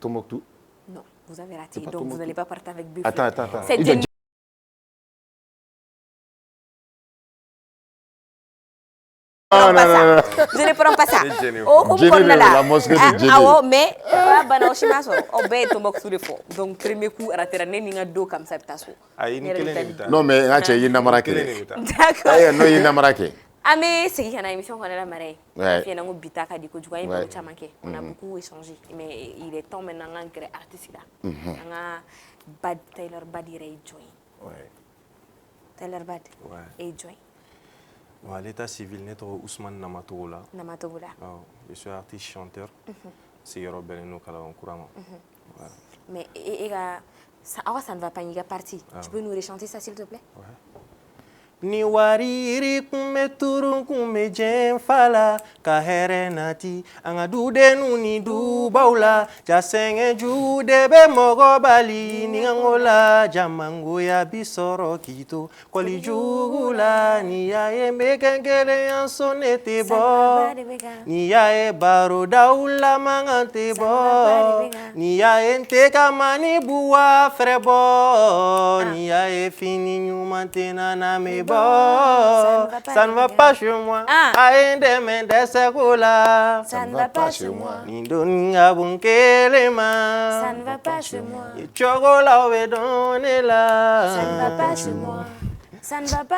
Speaker 2: Tombouctou?
Speaker 1: Non, vous avez raté. Donc vous n'allez pas partir avec Buffet.
Speaker 2: Attends.
Speaker 1: C'est
Speaker 2: non.
Speaker 1: Je ne prends pas ça.
Speaker 2: La mosquée de Djéné.
Speaker 1: Ah mais bana oshimaso obé Tombouctou de fo. Donc premier coup ratera neni nga do comme ça taso.
Speaker 2: Non mais nga che yina marake.
Speaker 1: D'accord.
Speaker 2: Non yina marake.
Speaker 1: Amé c'est une émission qu'on a la marée.
Speaker 2: Ouais.
Speaker 1: Puis on a bitaka di ko du gagne pour chamanké. On a beaucoup échangé mais il est temps maintenant nga créer artiste là. Nga Bad Taylor Bad Ray Joy.
Speaker 3: Ouais.
Speaker 1: Taylor Bad.
Speaker 3: Ouais.
Speaker 1: Et Joy.
Speaker 3: À l'état civil, je suis Ousmane Namatoula. Je suis artiste chanteur. C'est Yorobel et Nokala en courant.
Speaker 1: Mais ça ne va pas, il y a parti. Tu peux nous rechanter ça s'il te plaît?
Speaker 3: Ouais. Ni wariri kume turun kume jen fala ka here nati anga dude nuni du baula jasenge jude be mogo bali ni ngola jamango ya bisoro kito koli jugula ni ya e mekengele ansonete bo ni ya e baro daula mangante bo ni ya ente kamani buwa frebo ni ya e fini nyumantena na me ça ne va pas chez moi. Ça
Speaker 1: ne va pas chez moi.
Speaker 3: Ça ne
Speaker 1: va pas chez moi.
Speaker 3: Ça
Speaker 1: ne va pas chez moi. Ça ne va pas.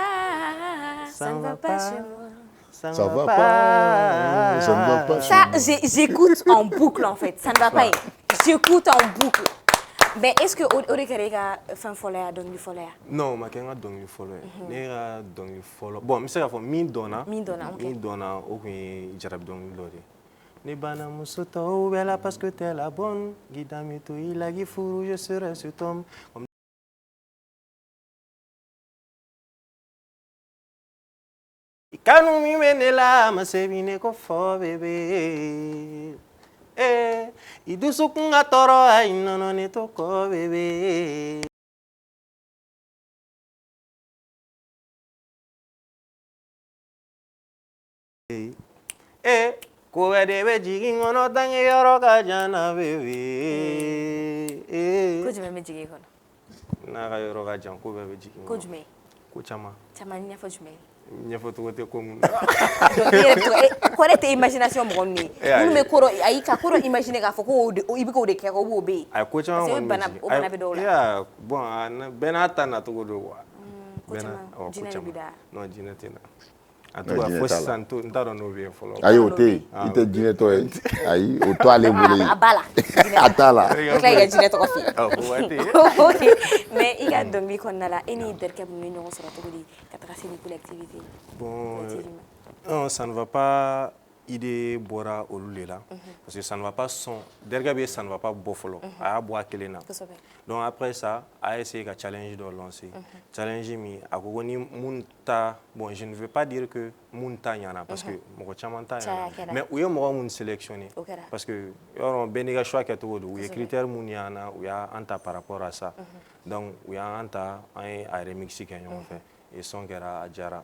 Speaker 1: Ça ne va pas chez moi.
Speaker 2: Ça va pas. Ça ne va pas.
Speaker 1: Ça, j'écoute en boucle en fait. Ça ne va pas. J'écoute en boucle. Mais est-ce que Orekarega fait un follet à donner du follet?
Speaker 3: Non, ma kenga donner du follet. Nera donner du follet. Bon, mais c'est la fois Mindona, au jarab donner l'ori. Ne bana musuta ou bella parce que t'es la bonne. Guidami tu il a gifuru je serai sur tom. kanu mi bɛ ne la ma se bi ne ko fɔ bebe i dusukun ka tɔɔrɔ a i nɔnɔ ne to kɔ bebe. Ko wɛrɛ de bɛ jigin kɔnɔ tange yɔrɔ ka jan na bebe.
Speaker 1: Ko jumɛn bɛ jigin kɔnɔ?
Speaker 3: N'a ka yɔrɔ ka jan ko bɛɛ bɛ jigin.
Speaker 1: Ko jumɛn?
Speaker 3: Ko caman.
Speaker 1: Caman ɲɛfɔ jumɛn?
Speaker 3: Ɲɛfɔ cogo tɛ ko mun.
Speaker 1: Ko ne tɛ imagination mɔgɔ ninnu ye. Minnu bɛ ko dɔ ayi ka ko dɔ imaginer k'a fɔ ko i bɛ k'o de kɛ ko b'o bɛ yen.
Speaker 3: A ko caman
Speaker 1: kɔni bɛ jigin. O bana bɛ dɔw la.
Speaker 3: Bon bɛɛ n'a ta nacogo don quoi.
Speaker 1: Ko caman jinɛ de bɛ da.
Speaker 3: Non jinɛ tɛ na. A to ka fɔ sisan n t'a dɔn n'o bɛ yen fɔlɔ.
Speaker 2: Ayi o tɛ yen i tɛ jinɛtɔ ye ayi o to ale bolo yen.
Speaker 1: A b'a la.
Speaker 2: A t'a la.
Speaker 1: O tila k'i ka jinɛ tɔgɔ f'i ye.
Speaker 3: O waati.
Speaker 1: Mais i ka dɔnkili kɔnɔna la e ni terikɛ minnu ye ɲɔgɔn sɔrɔ cogo di ka taga se ni collectivité.
Speaker 3: Bon ça ne va pas idée bɔra olu de la parce que ça ne va pas son terikɛ bɛ ça ne va pas bɔ fɔlɔ a y'a bɔ a kelen na donc après ça a essayé ka challenge dɔ lancer challenge min a ko ni mun ta bon je ne veux pas dire que mun ta ɲana parce que mɔgɔ caman ta ɲana mais u ye mɔgɔ mun sélectionner parce que yɔrɔ bɛɛ n'i ka choix kɛcogo don u ye critères mun y'an na u y'an ta par rapport à ça donc u y'an ta an ye a remix kɛ ɲɔgɔn fɛ et son kɛra a diyara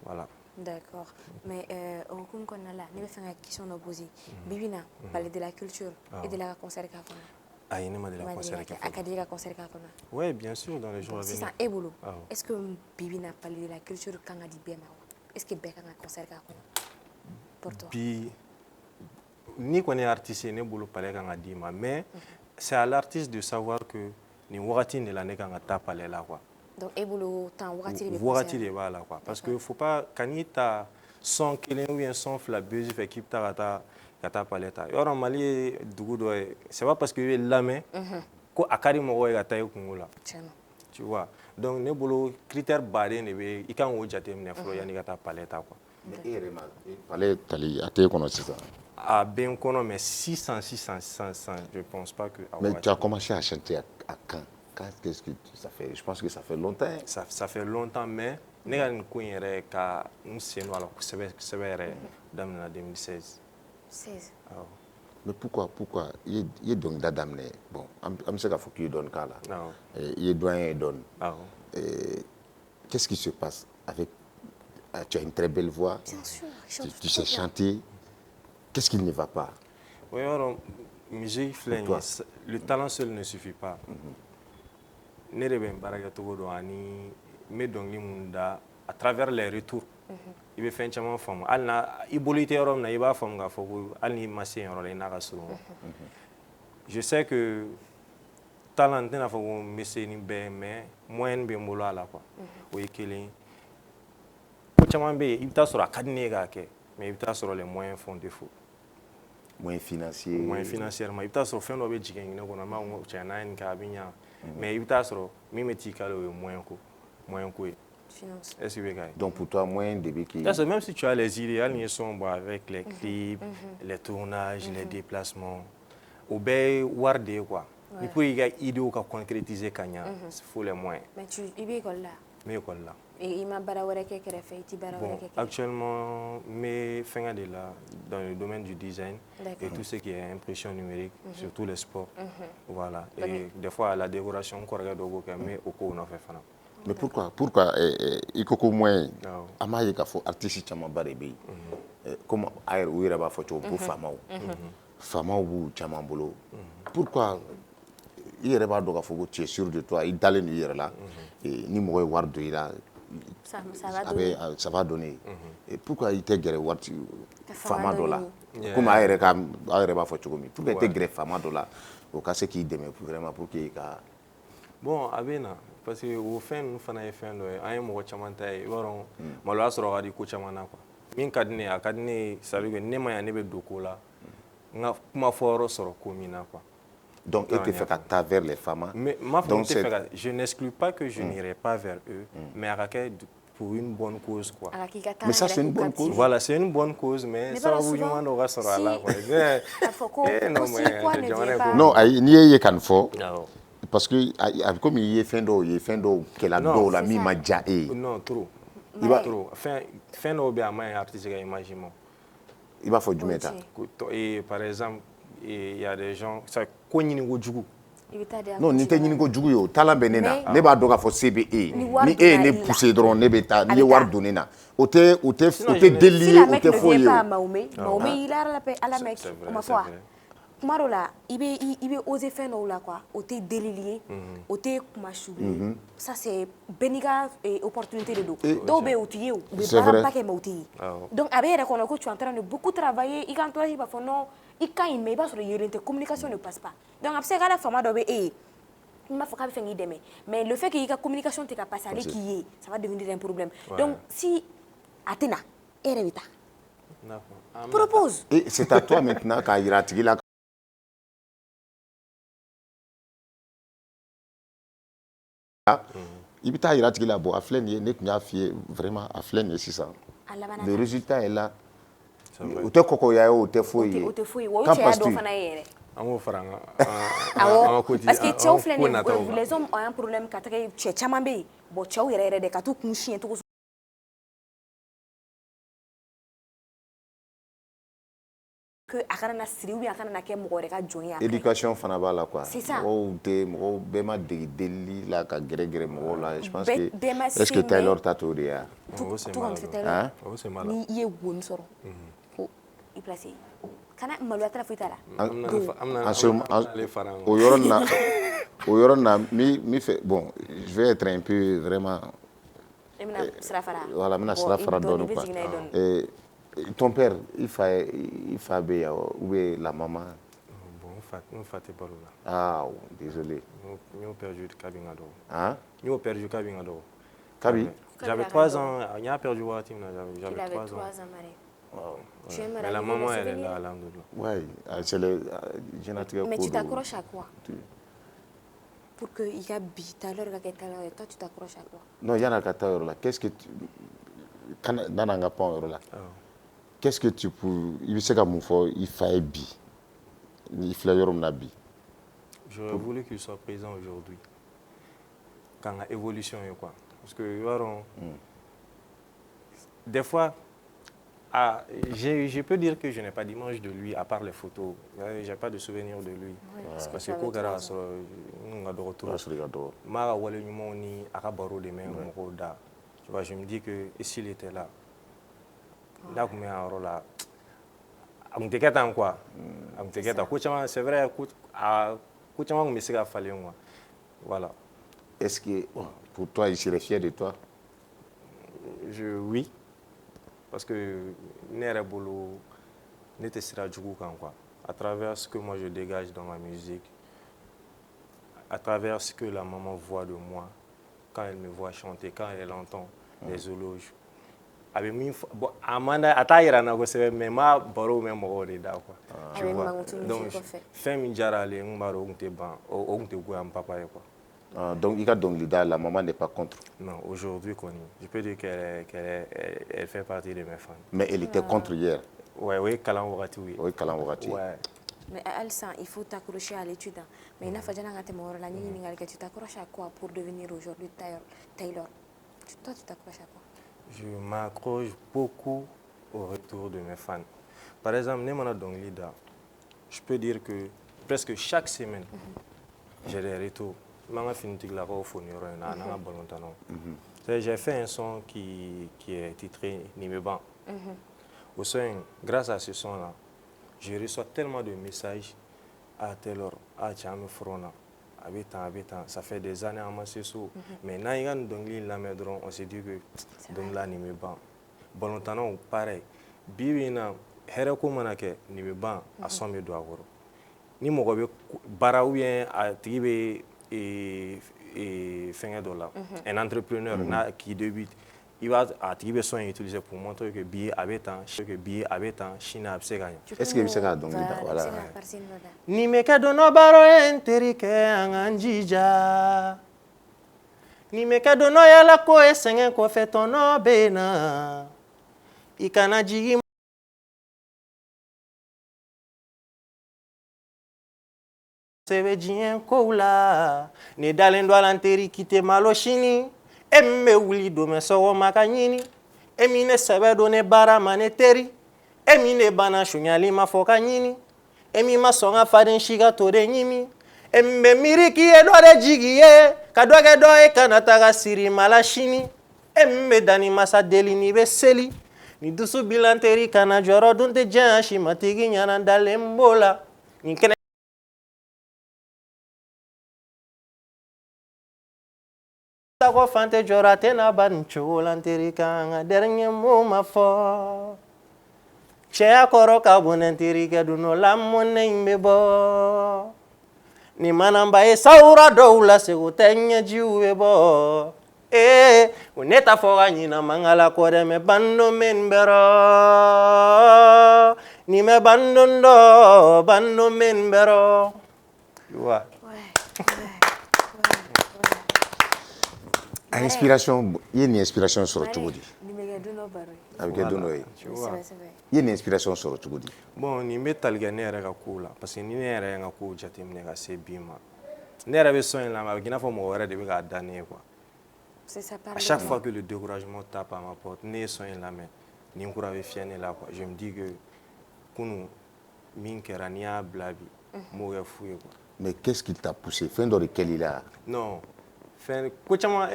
Speaker 3: voilà.
Speaker 1: D'accord. Mais au hukumu kɔnɔna la ne bɛ fɛ ka question dɔ poser bibi in na parler de la culture et de la concert k'a kɔnɔ.
Speaker 3: Ayi ne ma deli ka concert kɛ.
Speaker 1: A ka di i ka concert k'a kɔnɔ.
Speaker 3: Oui bien sûr dans les jours à venir.
Speaker 1: Sisan e bolo est ce que bibi in na parler de la culture kan ka di bɛɛ ma wa est ce que bɛɛ kan ka concert k'a kɔnɔ pour toi.
Speaker 3: Bi ni kɔni ye artiste ye ne bolo palais kan ka d'i ma mais c'est à l'artiste de savoir que nin wagati in de la ne kan ka taa palais la quoi.
Speaker 1: Donc e bolo temps wagati de bɛ
Speaker 3: wagati de b'a la quoi parce que faut pas kan'i ta son kelen ou bien son fila buzz fɛ k'i bɛ taa ka taa palais ta yɔrɔ Mali ye dugu dɔ ye c'est pas parce que i bɛ lamɛn ko a ka di mɔgɔw ye ka taa i kungo la tu vois donc ne bolo critère baden de bɛ i kan k'o jateminɛ fɔlɔ yanni i ka taa palais ta quoi.
Speaker 2: Mais e yɛrɛ ma palais tali a t'e kɔnɔ sisan.
Speaker 3: A bɛ n kɔnɔ mais 600 je pense pas que.
Speaker 2: Mais tu as commencé à chanter à quand? Qu'est-ce que ça fait? Je pense que ça fait longtemps.
Speaker 3: Ça fait longtemps, mais ne ka nin ko in yɛrɛ ka n sen don a la kosɛbɛ yɛrɛ daminɛna 2016.
Speaker 1: 16.
Speaker 3: Awɔ.
Speaker 2: Mais pourquoi i ye dɔnkilida daminɛ bon an bɛ se k'a fɔ k'i ye dɔɔnin k'a la.
Speaker 3: Awɔ.
Speaker 2: I ye doyen ye dɔɔnin.
Speaker 3: Awɔ.
Speaker 2: Qu'est-ce qui se passe avec tu as une très belle voix.
Speaker 1: Bien sûr.
Speaker 2: Tu sais chanter. Qu'est-ce qui ne va pas?
Speaker 3: Oui, alors musique filɛ nin ye le talent seul ne suffit pas. Ne de bɛ n baara kɛcogo dɔn ani n bɛ dɔnkili mun da à travers les retours i bɛ fɛn caman faamu hali na i bolo i tɛ yɔrɔ min na i b'a faamu k'a fɔ ko hali n'i ma se yen yɔrɔ la i n'a ka surun je sais que talent n tɛna fɔ ko n bɛ se ni bɛɛ mais moyen bɛ n bolo a la quoi o ye kelen ye ko caman bɛ yen i bɛ taa sɔrɔ a ka di ne ye k'a kɛ mais i bɛ taa sɔrɔ les moyens font défaut.
Speaker 2: Moyen financier.
Speaker 3: Moyen financièrement i bɛ taa sɔrɔ fɛn dɔ bɛ jigin ne kɔnɔ n b'a fɔ ko tiɲɛ n'a ye nin kɛ a bɛ ɲa mais i bɛ taa sɔrɔ min bɛ t'i kala o ye moyen ko ye. Est-ce que bɛ ka ye.
Speaker 2: Donc pour toi moyen de bɛ k'i.
Speaker 3: Même si tu as les idées hali ni ye son bɔ avec les clips les tournages les déplacements o bɛɛ ye wari de ye quoi. il faut i ka idéo ka concrétiser ka ɲa il faut les moyens.
Speaker 1: Mais i bɛ école la.
Speaker 3: n bɛ école la.
Speaker 1: I ma baara wɛrɛ kɛ kɛrɛfɛ i tɛ baara wɛrɛ kɛ.
Speaker 3: Actuellement n bɛ fɛngɛ de la dans le domaine du design et tout ce qui est impression numérique surtout les sports voilà et des fois la décoration n kɔrɔkɛ dɔ b'o kɛ n bɛ o kow nɔfɛ fana.
Speaker 2: Mais pourquoi i ko ko moyen an b'a ye k'a fɔ artiste camanba de bɛ yen comme a yɛrɛ u yɛrɛ b'a fɔ cogo ko faamaw b'u caman bolo pourquoi i yɛrɛ b'a dɔn k'a fɔ ko tu es sûr de toi i dalen don i yɛrɛ la ni mɔgɔ ye wari don i la ça va donner et pourquoi i tɛ gɛrɛ wari faama dɔ la comme a yɛrɛ b'a fɔ cogo min pourquoi i tɛ gɛrɛ faama dɔ la o ka se k'i dɛmɛ vraiment pour que i ka.
Speaker 3: Bon a bɛ na parce que o fɛn ninnu fana ye fɛn dɔ ye an ye mɔgɔ caman ta ye i b'a dɔn maloya sɔrɔ ka di ko caman na quoi min ka di ne ye a ka di ne ye c'est à dire que ne ma ɲa ne bɛ don ko la n ka kuma fɔ yɔrɔ sɔrɔ ko min na quoi.
Speaker 2: Donc e tɛ fɛ ka taa vers les femmes.
Speaker 3: Mais ma fɔ n tɛ fɛ ka je n'exclus pas que je n'irai pas vers eux mais a ka kɛ pour une bonne cause quoi.
Speaker 2: Mais ça c'est une bonne cause.
Speaker 3: Voilà, c'est une bonne cause mais sababu ɲuman dɔ ka sɔrɔ a la quoi.
Speaker 2: Non ayi n'i ye ka nin fɔ parce que a bɛ komi i ye fɛn dɔw kɛla dɔw la min ma diya e ye.
Speaker 3: Non trop. Il va trop. Fin dɔw bɛ yen a maɲi artiste ka image ma.
Speaker 2: I b'a fɔ jumɛn ta?
Speaker 3: Par exemple, il y a des gens ko ɲini kojugu.
Speaker 2: Non, nin tɛ ɲini kojugu ye o, talent bɛ ne na, ne b'a dɔn k'a fɔ se bɛ e ye. Ni e ye ne pousser dɔrɔn ne bɛ taa, ni ye wari don ne na. O tɛ deli ye, o tɛ foyi ye o.
Speaker 1: Maomé il a à la mec, on m'a foi. Kuma dɔ la i bɛ oser fɛn dɔw la quoi, o tɛ delili ye, o tɛ kuma suli ye. Ça c'est bɛɛ n'i ka opportunité de don. Dɔw bɛ yen o t'i ye o, u bɛ baaraba kɛ mais o t'i ye. Donc a bɛ yɛrɛ kɔnɔ ko tu es en train de beaucoup travailler, i ka entourage b'a fɔ non, i ka ɲi mais i b'a sɔrɔ yelen tɛ, communication ne passe pas. Donc a bɛ se k'ala fama dɔ bɛ e ye, n b'a fɔ k'a bɛ fɛ k'i dɛmɛ, mais le fait que i ka communication tɛ ka passer ale k'i ye, ça va devenir un problème. Donc si a tɛna, e yɛrɛ bɛ taa. Propose.
Speaker 2: Et c'est à toi maintenant k'a yira a tigi la. I bɛ taa yira a tigi la, bon a filɛ nin ye, ne tun y'a f'i ye vraiment a filɛ nin ye sisan. Le résultat est là. O tɛ kɔkɔya ye o tɛ foyi ye.
Speaker 1: O tɛ foyi ye, o cɛya dɔ fana ye yɛrɛ.
Speaker 3: An b'o fara an
Speaker 1: awɔ parce que cɛw filɛ nin ye, les hommes ont un problème ka taga cɛ caman bɛ yen, bon cɛw yɛrɛ de ka t'u kun siɲɛ cogo que a kana na siri ou bien a kana na kɛ mɔgɔ wɛrɛ ka jɔn ye.
Speaker 2: Éducation fana b'a la quoi.
Speaker 1: C'est ça.
Speaker 2: Mɔgɔw bɛɛ ma dege delili la ka gɛrɛ mɔgɔw la. Je pense que est-ce que Taylor ta t'o de ye wa?
Speaker 1: Tout comme c'est Taylor. Ni i ye goni sɔrɔ ko i place kana maloya t'a la foyi t'a la.
Speaker 2: O yɔrɔ nin na min fɛ bon je vais être un peu vraiment.
Speaker 1: E bɛna sira fara.
Speaker 2: Voilà, n bɛna sira fara dɔɔnin quoi. Ton père, il fa bɛ yan ou bien la maman?
Speaker 3: Bon, n fa tɛ balo la.
Speaker 2: Ah, désolé.
Speaker 3: N y'o perdu kabi n ka dɔgɔ.
Speaker 2: Hein?
Speaker 3: N y'o perdu kabi n ka dɔgɔ.
Speaker 2: Kabi?
Speaker 3: J'avais 3 ans, n y'a perdu waati min na, j'avais 3 ans.
Speaker 1: Il avait 3 ans, Marie.
Speaker 2: Wow.
Speaker 1: Tu es malade.
Speaker 3: Mais la maman, elle est là, alhamdoulilah.
Speaker 2: Ouais, c'est le génétique.
Speaker 1: Mais tu t'accroches à quoi? Pour que il y a Taylor, toi tu t'accroches à quoi?
Speaker 2: Non, il y en a qu'à Taylor. Qu'est-ce que tu... Qu'est-ce que tu peux... Il sait qu'à mon fort, il fait bi. Il fait le bi.
Speaker 3: J'aurais voulu qu'il soit présent aujourd'hui. Quand la évolution est quoi. Parce que, des fois, je peux dire que je n'ai pas d'image de lui, à part les photos. Je n'ai pas de souvenir de lui. Parce que c'est quoi que nous avons de retour. Tu vois, je me dis que s'il était là, là, comme un rôle là, quoi. C'est vrai, voilà.
Speaker 2: Est-ce que pour toi, il serait fier de toi?
Speaker 3: Oui. Parce que Nerebolo n'était pas du coup quoi. À travers ce que moi je dégage dans ma musique, à travers ce que la maman voit de moi, quand elle me voit chanter, quand elle entend les éloges. Avec bon, Amanda, ataïra na go sebe mais ma baro même mo de da quoi. Tu vois. Donc femme jara le ngaro onte ban, onte go am papa quoi.
Speaker 2: Donc il a donc l'idée, la maman n'est pas contre.
Speaker 3: Non, aujourd'hui je peux dire qu'elle fait partie de mes fans.
Speaker 2: Mais elle était contre hier.
Speaker 3: Oui, Kalan Wagati, oui.
Speaker 2: Oui, Kalan Wagati.
Speaker 3: Ouais.
Speaker 1: Mais Alsan, il faut t'accrocher à l'étude. Mais il n'a pas de tu t'accroches à quoi pour devenir aujourd'hui Taylor? Toi, tu t'accroches à quoi?
Speaker 3: Je m'accroche beaucoup au retour de mes fans. Par exemple, je peux dire que presque chaque semaine, j'ai des retours. J'ai fait un son qui est titré Nimeban. Grâce à ce son-là, je reçois tellement de messages à Taylor, à Tchame Frona, ça fait des années à Massesso. Mais quand on s'est dit que Dongla Nimeban. Bon, pareil. Bibina, Hereko Manake, Nimeban, à 100 000 $. Ni Mogobe Baraouien à Tibé et $. Un entrepreneur qui débute. Il va attribuer son utilisé pour montrer que billet avait tant, Chine a gagné.
Speaker 2: Est-ce que c'est ça donc voilà.
Speaker 3: Ni me ka dono baro enterike anganjija. Ni me ka dono yala ko esengen ko fetono bena. Ikana jigi sebe jien ko la. Ni dalendo alanteri kite malo shini. e min bɛ wuli domɛ sɔgɔma ka ɲini e min ne sɛbɛ don ne baara ma ne teri e min ne banna suɲali ma fɔ ka ɲini e min ma sɔn ka faden si ka to de ɲimi e min bɛ miiri k'i ye dɔ de jigi ye ka dɔ kɛ dɔ ye kana taga siri mala sini e min bɛ danni masa deli n'i bɛ seli ni dusu bilanteri kana jɔrɔ dun tɛ diɲɛ si matigi ɲana dalen b'o la nin kɛnɛ ko fan tɛ jɔra a tɛ n'a ba nin cogo la n teri kan ka dernier mot ma fɔ cɛya kɔrɔ ka bon ni n terikɛ dun dɔ la mɔnɛ in bɛ bɔ ni manaba ye sawura dɔw la segu tɛ ɲɛjiw bɛ bɔ o ne ta fɔ ka ɲina mangala kɔ dɛ mɛ bando bɛ nin bɛrɔ ni mɛ bando dɔ bando bɛ nin bɛrɔ
Speaker 2: inspiration ye ni inspiration sɔrɔ cogo di a bɛ kɛ don dɔ ye ye ni inspiration sɔrɔ cogo di
Speaker 3: bon nin bɛ tali kɛ ne yɛrɛ ka kow la parce que ni ne yɛrɛ ye n ka kow jateminɛ ka se bi ma ne yɛrɛ bɛ sɔn in lamɛn a bɛ k'i n'a fɔ mɔgɔ wɛrɛ de bɛ k'a da ne ye quoi à chaque fois que le découragement tape à ma porte ne ye sɔn in lamɛn nin kura bɛ fiyɛ ne la quoi je me dis que kunun min kɛra n'i y'a bila bi n b'o kɛ fu ye quoi
Speaker 2: mais qu'est-ce qui t'a poussé fɛn dɔ de kɛl'i la
Speaker 3: non fɛn ko caman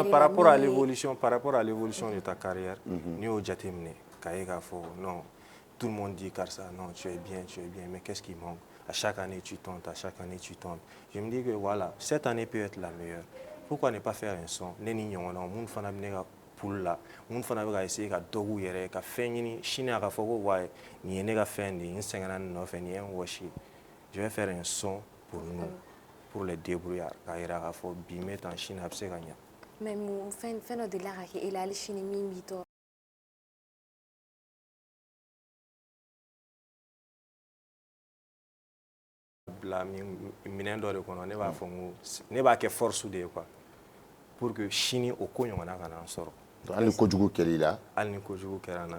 Speaker 3: par rapport à l'évolution de ta carrière n'i y'o jateminɛ k'a ye k'a fɔ non tout le monde dit karisa non tu es bien mais qu'est-ce qui manque à chaque année tu tentes je me dis que voilà cette année peut être la meilleure pourquoi ne pas faire un son ne ni ɲɔgɔnnaw mun fana bɛ ne ka poule la mun fana bɛ ka essayer ka dɔ k'u yɛrɛ ye ka fɛn ɲini sini a ka fɔ ko ouais nin ye ne ka fɛn de ye n sɛgɛnna nin nɔfɛ nin ye n wɔsi je vais faire un son pour nous pour les débrouillards k'a yira k'a fɔ bi n bɛ tan sini a bɛ se ka ɲa
Speaker 1: mais mun fɛn dɔ delila ka kɛ e la hali sini min b'i tɔɔrɔ
Speaker 3: bila minɛn dɔ de kɔnɔ ne b'a fɔ n ko ne b'a kɛ force de ye quoi pour que sini o ko ɲɔgɔnna kana an sɔrɔ
Speaker 2: hali ni kojugu kɛl'i la
Speaker 3: hali ni kojugu kɛra n na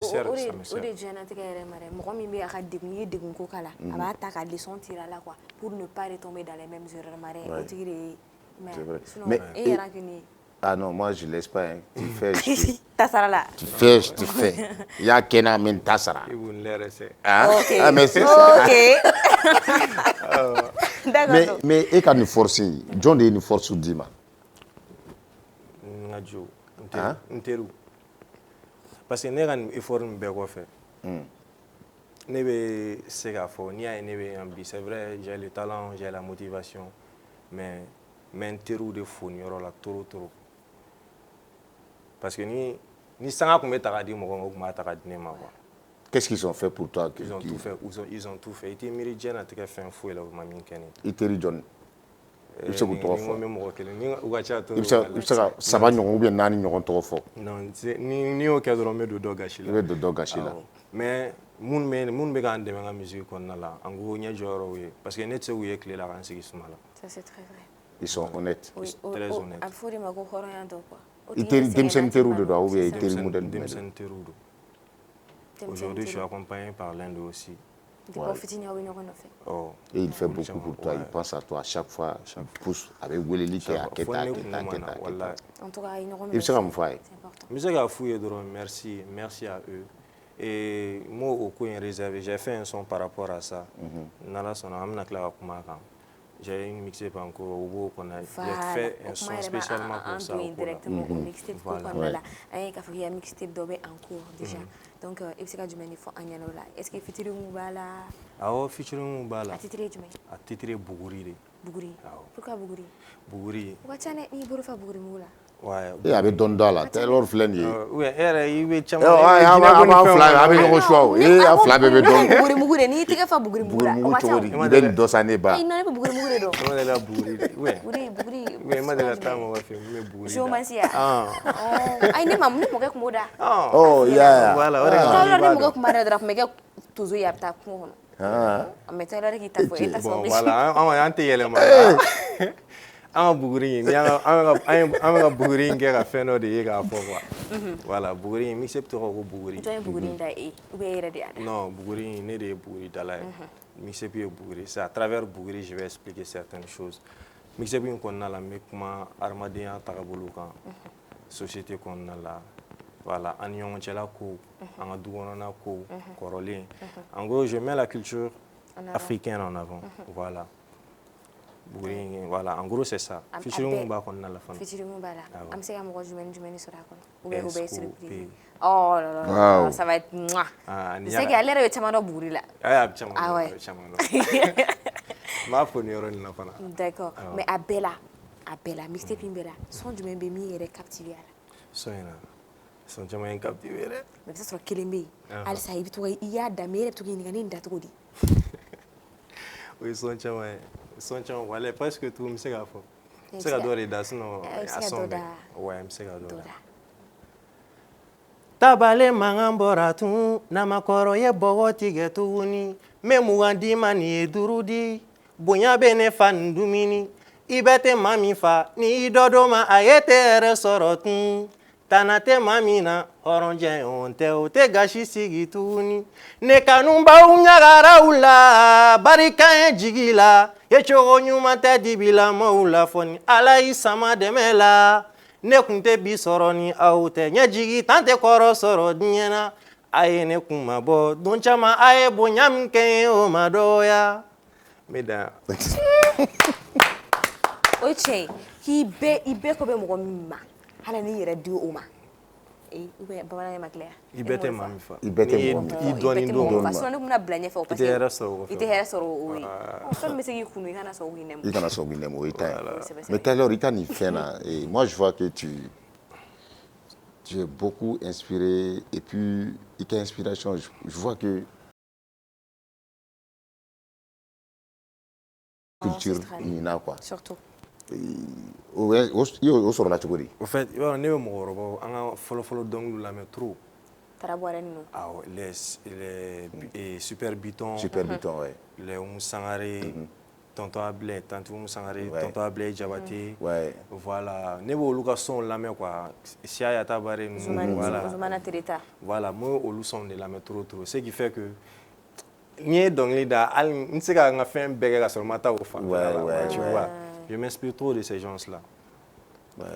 Speaker 1: o de diɲɛnatigɛ yɛrɛ ma dɛ mɔgɔ min bɛ a ka degun i ye degun ko k'a la a b'a ta ka leçon tirer a la quoi pour ne pas retomber dans les mêmes erreurs ma dɛ o tigi de ye mais e yɛrɛ kɔni ye
Speaker 2: ah non moi je laisse pas hein. Tu fais je
Speaker 1: tasara la
Speaker 2: tu fais je te fais y'a kɛnɛ min tasara
Speaker 3: i b'u lɛrɛ sɛ
Speaker 2: ah mais c'est ça d'accord mais e ka nin force jɔn de ye nin force d'i ma
Speaker 3: n ka jo n teriw parce que ne ka nin effort nin bɛɛ kɔfɛ ne bɛ se k'a fɔ n'i y'a ye ne bɛ yan bi c'est vrai j'ai le talent j'ai la motivation mais n teriw de fo nin yɔrɔ la trop parce que ni sanga tun bɛ ta ka di mɔgɔ ma o tun b'a ta ka di ne ma quoi
Speaker 2: qu'est-ce qu'ils ont fait pour toi
Speaker 3: ils ont tout fait i tɛ miiri diɲɛnatigɛ fɛn foyi la u ma min kɛ ne
Speaker 2: i teri jɔn i bɛ se k'u tɔgɔ fɔ
Speaker 3: ni n ko n bɛ mɔgɔ kelen ni u ka ca
Speaker 2: i bɛ se ka 3 ɲɔgɔn ou bien 4 ɲɔgɔn tɔgɔ fɔ
Speaker 3: non ni y'o kɛ dɔrɔn n bɛ don dɔ gasi la
Speaker 2: i bɛ don dɔ gasi la
Speaker 3: mais minnu bɛ k'an dɛmɛ n ka musique kɔnɔna la an k'o ɲɛ jɔyɔrɔw ye parce que ne tɛ se k'u ye tile la k'an sigi suma la
Speaker 1: ça c'est très vrai
Speaker 2: ils sont honnêtes
Speaker 3: très honnêtes
Speaker 1: a bɛ fɔ de ma ko hɔrɔnya dɔ quoi
Speaker 2: i teri denmisɛnnin teriw de don ou bien i teri modèle
Speaker 3: denmisɛnnin teriw don aujourd'hui je suis accompagné par l'un d'eux aussi
Speaker 1: depuis fitinin aw bɛ ɲɔgɔn nɔfɛ
Speaker 2: et il fait beaucoup pour toi il pense à toi à chaque fois il pousse a bɛ weleli kɛ a kɛ tan
Speaker 1: en tout cas a ye ɲɔgɔn minɛ
Speaker 2: i bɛ se ka mun fɔ a ye
Speaker 3: n bɛ se k'a f'u ye dɔrɔn merci à eux et moi au ko in réservé j'ai fait un son par rapport à ça n'Ala sɔnna an bɛna tila ka kuma a kan j'ai une mixtape en cours au beau qu'on a fait un son spécialement pour ça
Speaker 1: directement au mixtape ko kɔnɔna la an ye k'a fɔ k'i ka mixtape dɔ bɛ en cours déjà donc i bɛ se ka jumɛn de fɔ an ɲɛna o la est-ce que featuring b'a la
Speaker 3: awɔ featuring b'a la
Speaker 1: a titre ye jumɛn
Speaker 3: a titre ye Buguri de
Speaker 1: Buguri pourquoi Buguri
Speaker 3: Buguri
Speaker 1: o ka ca dɛ n'i bolo fa Buguri mugu la
Speaker 2: e a bɛ dɔɔnin dɔn a la Taylor filɛ nin ye
Speaker 3: e yɛrɛ i bɛ caman
Speaker 2: an b'a fila a bɛ ɲɔgɔn suwa o a fila bɛɛ bɛ dɔn
Speaker 1: Buguri mugu de n'i tɛgɛ fa Buguri mugu la o ka ca
Speaker 2: cogo di i bɛ nin dɔ san ne ba
Speaker 1: ne bɛ Buguri mugu de dɔn
Speaker 3: i ma deli ka Buguri
Speaker 1: Buguri
Speaker 3: i ma deli ka taa mɔgɔ fɛ n bɛ Buguri da
Speaker 1: chômage ayi ne mɔkɛ kun b'o da
Speaker 2: ya
Speaker 3: voilà o de
Speaker 1: Taylor ni mɔkɛ kun b'a da dɔrɔn a kun bɛ kɛ toujours ye a bɛ taa kungo kɔnɔ mais Taylor k'i ta fɔ e ta sɔrɔ
Speaker 3: voilà an tɛ yɛlɛma an ka Buguri in an bɛ ka Buguri in kɛ ka fɛn dɔ de ye k'a fɔ quoi Voilà, Buguri, mixtape tɔgɔ ko Buguri.
Speaker 1: Jɔn ye Buguri da e ou bien e yɛrɛ de y'a da?
Speaker 3: Non, Buguri, ne de ye Buguri dala ye. Mixtape ye Buguri. C'est à travers Buguri je vais expliquer certaines choses. Mixtape in kɔnɔna la n bɛ kuma hadamadenya tagabolo kan, société kɔnɔna la, voilà, an ni ɲɔgɔn cɛla ko, an ka du kɔnɔna ko, kɔrɔlen. En gros, je mets la culture africaine en avant. Voilà. Buguri, voilà, en gros c'est ça. Featuring b'a kɔnɔna la fana.
Speaker 1: Featuring b'a la. An bɛ se ka mɔgɔ jumɛn sɔrɔ a kɔnɔ? Ou bien surprise? Oh là là, ça va être moi. Je sais qu'elle est caman dɔn Buguri la.
Speaker 3: A bɛ caman dɔn. N b'a fɔ nin yɔrɔ nin na fana.
Speaker 1: D'accord, mais a bɛɛ la, mixtape in bɛɛ la, son jumɛn bɛ min yɛrɛ captiver a la?
Speaker 3: Son in na, son caman ye captiver dɛ.
Speaker 1: Mais i bɛ t'a sɔrɔ kelen bɛ yen, halisa i bɛ to i y'a daminɛ, e yɛrɛ bɛ to k'i ɲininka nin da cogo di?
Speaker 3: O ye son caman ye, son caman, walayi presque tout n bɛ se k'a fɔ. N bɛ se ka dɔ de da sinon a son bɛɛ. Ouais, n bɛ se ka dɔ da. Tabale mankan bɔra tun, namakɔrɔ ye bɔgɔ tigɛ tuguni, n bɛ mugan d'i ma nin ye 5 di, bonya bɛ ne fa nin dumuni, i bɛ tɛ maa min fa, ni i dɔ d'o ma a ye tɛ yɛrɛ sɔrɔ tun, tana tɛ maa min na, hɔrɔnjɛɲɔgɔn tɛ o tɛ gasi sigi tuguni, ne kanubaw ɲagaraw la, barika ye jigi la, ye cogo ɲuman tɛ dibilamɔgɔw la fɔ ni Ala y'i sama dɛmɛ la. Ne kun tɛ bi sɔrɔ ni aw tɛ ɲɛjigi tan tɛ kɔrɔ sɔrɔ diɲɛ na a ye ne kun mabɔ don caman a ye bonya min kɛ n ye o ma dɔgɔya. N bɛ dan yan.
Speaker 1: O ye tiɲɛ ye k'i bɛɛ ko bɛ mɔgɔ min ma hali n'i yɛrɛ di o ma ou bien bamanankan ma tila
Speaker 3: i bɛɛ tɛ maa min fa
Speaker 2: i bɛɛ tɛ mɔgɔ min fa
Speaker 3: i dɔɔnin d'o ma
Speaker 1: sinon ne bɛna bila ɲɛfɛ
Speaker 3: i tɛ hɛrɛ sɔrɔ o fɛ
Speaker 1: i tɛ hɛrɛ sɔrɔ o ye fɛn min bɛ se k'i kunu i kana sɔn k'i nɛmu
Speaker 2: i kana sɔn k'i nɛmu o ye ta ye mais tout à l'heure i ka nin fɛn na moi je vois que tu es beaucoup inspiré et puis i ka inspiration je vois que culture nin na quoi
Speaker 1: surtout
Speaker 2: o sɔrɔla cogo di?
Speaker 3: au fait i b'a dɔn ne bɛ mɔgɔkɔrɔbaw an ka fɔlɔ-fɔlɔ dɔnkiliw lamɛn trop.
Speaker 1: Tarabuare ninnu.
Speaker 3: Awɔ, les Super Biton.
Speaker 2: Super Biton, ouais.
Speaker 3: Les Oumou Sangaré, Tonton Ablé, Tante Oumou Sangaré, Tonton Ablé Diabaté.
Speaker 2: Ouais.
Speaker 3: Voilà. Ne b'olu ka son lamɛn quoi. Sia Yata Bare ninnu. Voilà.
Speaker 1: Zumana Tereta.
Speaker 3: Voilà, moi olu son de lamɛn trop. Ce qui fait que n'i ye dɔnkili da hali n tɛ se ka n ka fɛn bɛɛ kɛ ka sɔrɔ n ma taa o fanfɛla la. Tu vois. Je m'inspire trop de ces gens-là.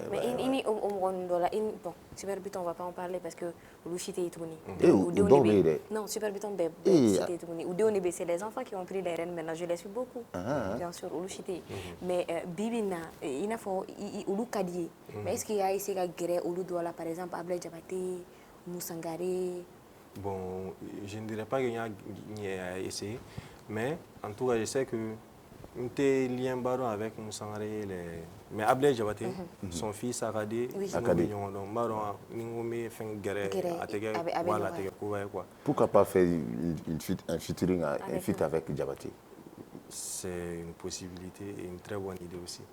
Speaker 1: Mais ini au mɔgɔ dɔ la bon Super Biton on va pas en parler parce que olu si tɛ yen tuguni.
Speaker 2: Dɔw bɛ yen dɛ.
Speaker 1: Non, Super Biton bɛɛ si tɛ yen tuguni. U denw de bɛ c'est les enfants qui ont pris les rênes maintenant je les suis beaucoup. Bien sûr olu si tɛ yen. Mais bi bi in na i n'a fɔ olu ka di ye. Mais est-ce qu'il y a essayé ka gɛrɛ olu dɔw la par exemple Ablé Diabaté, Oumou Sangaré?
Speaker 3: Bon, je ne dirais pas que j'ai essayé, mais en tout cas, je sais que j'étais lié avec Oumou Sangaré, mais Ablé Diabaté, son fils Akadé,
Speaker 2: pourquoi pas faire un featuring avec Diabaté?
Speaker 3: C'est une possibilité et une très bonne idée aussi.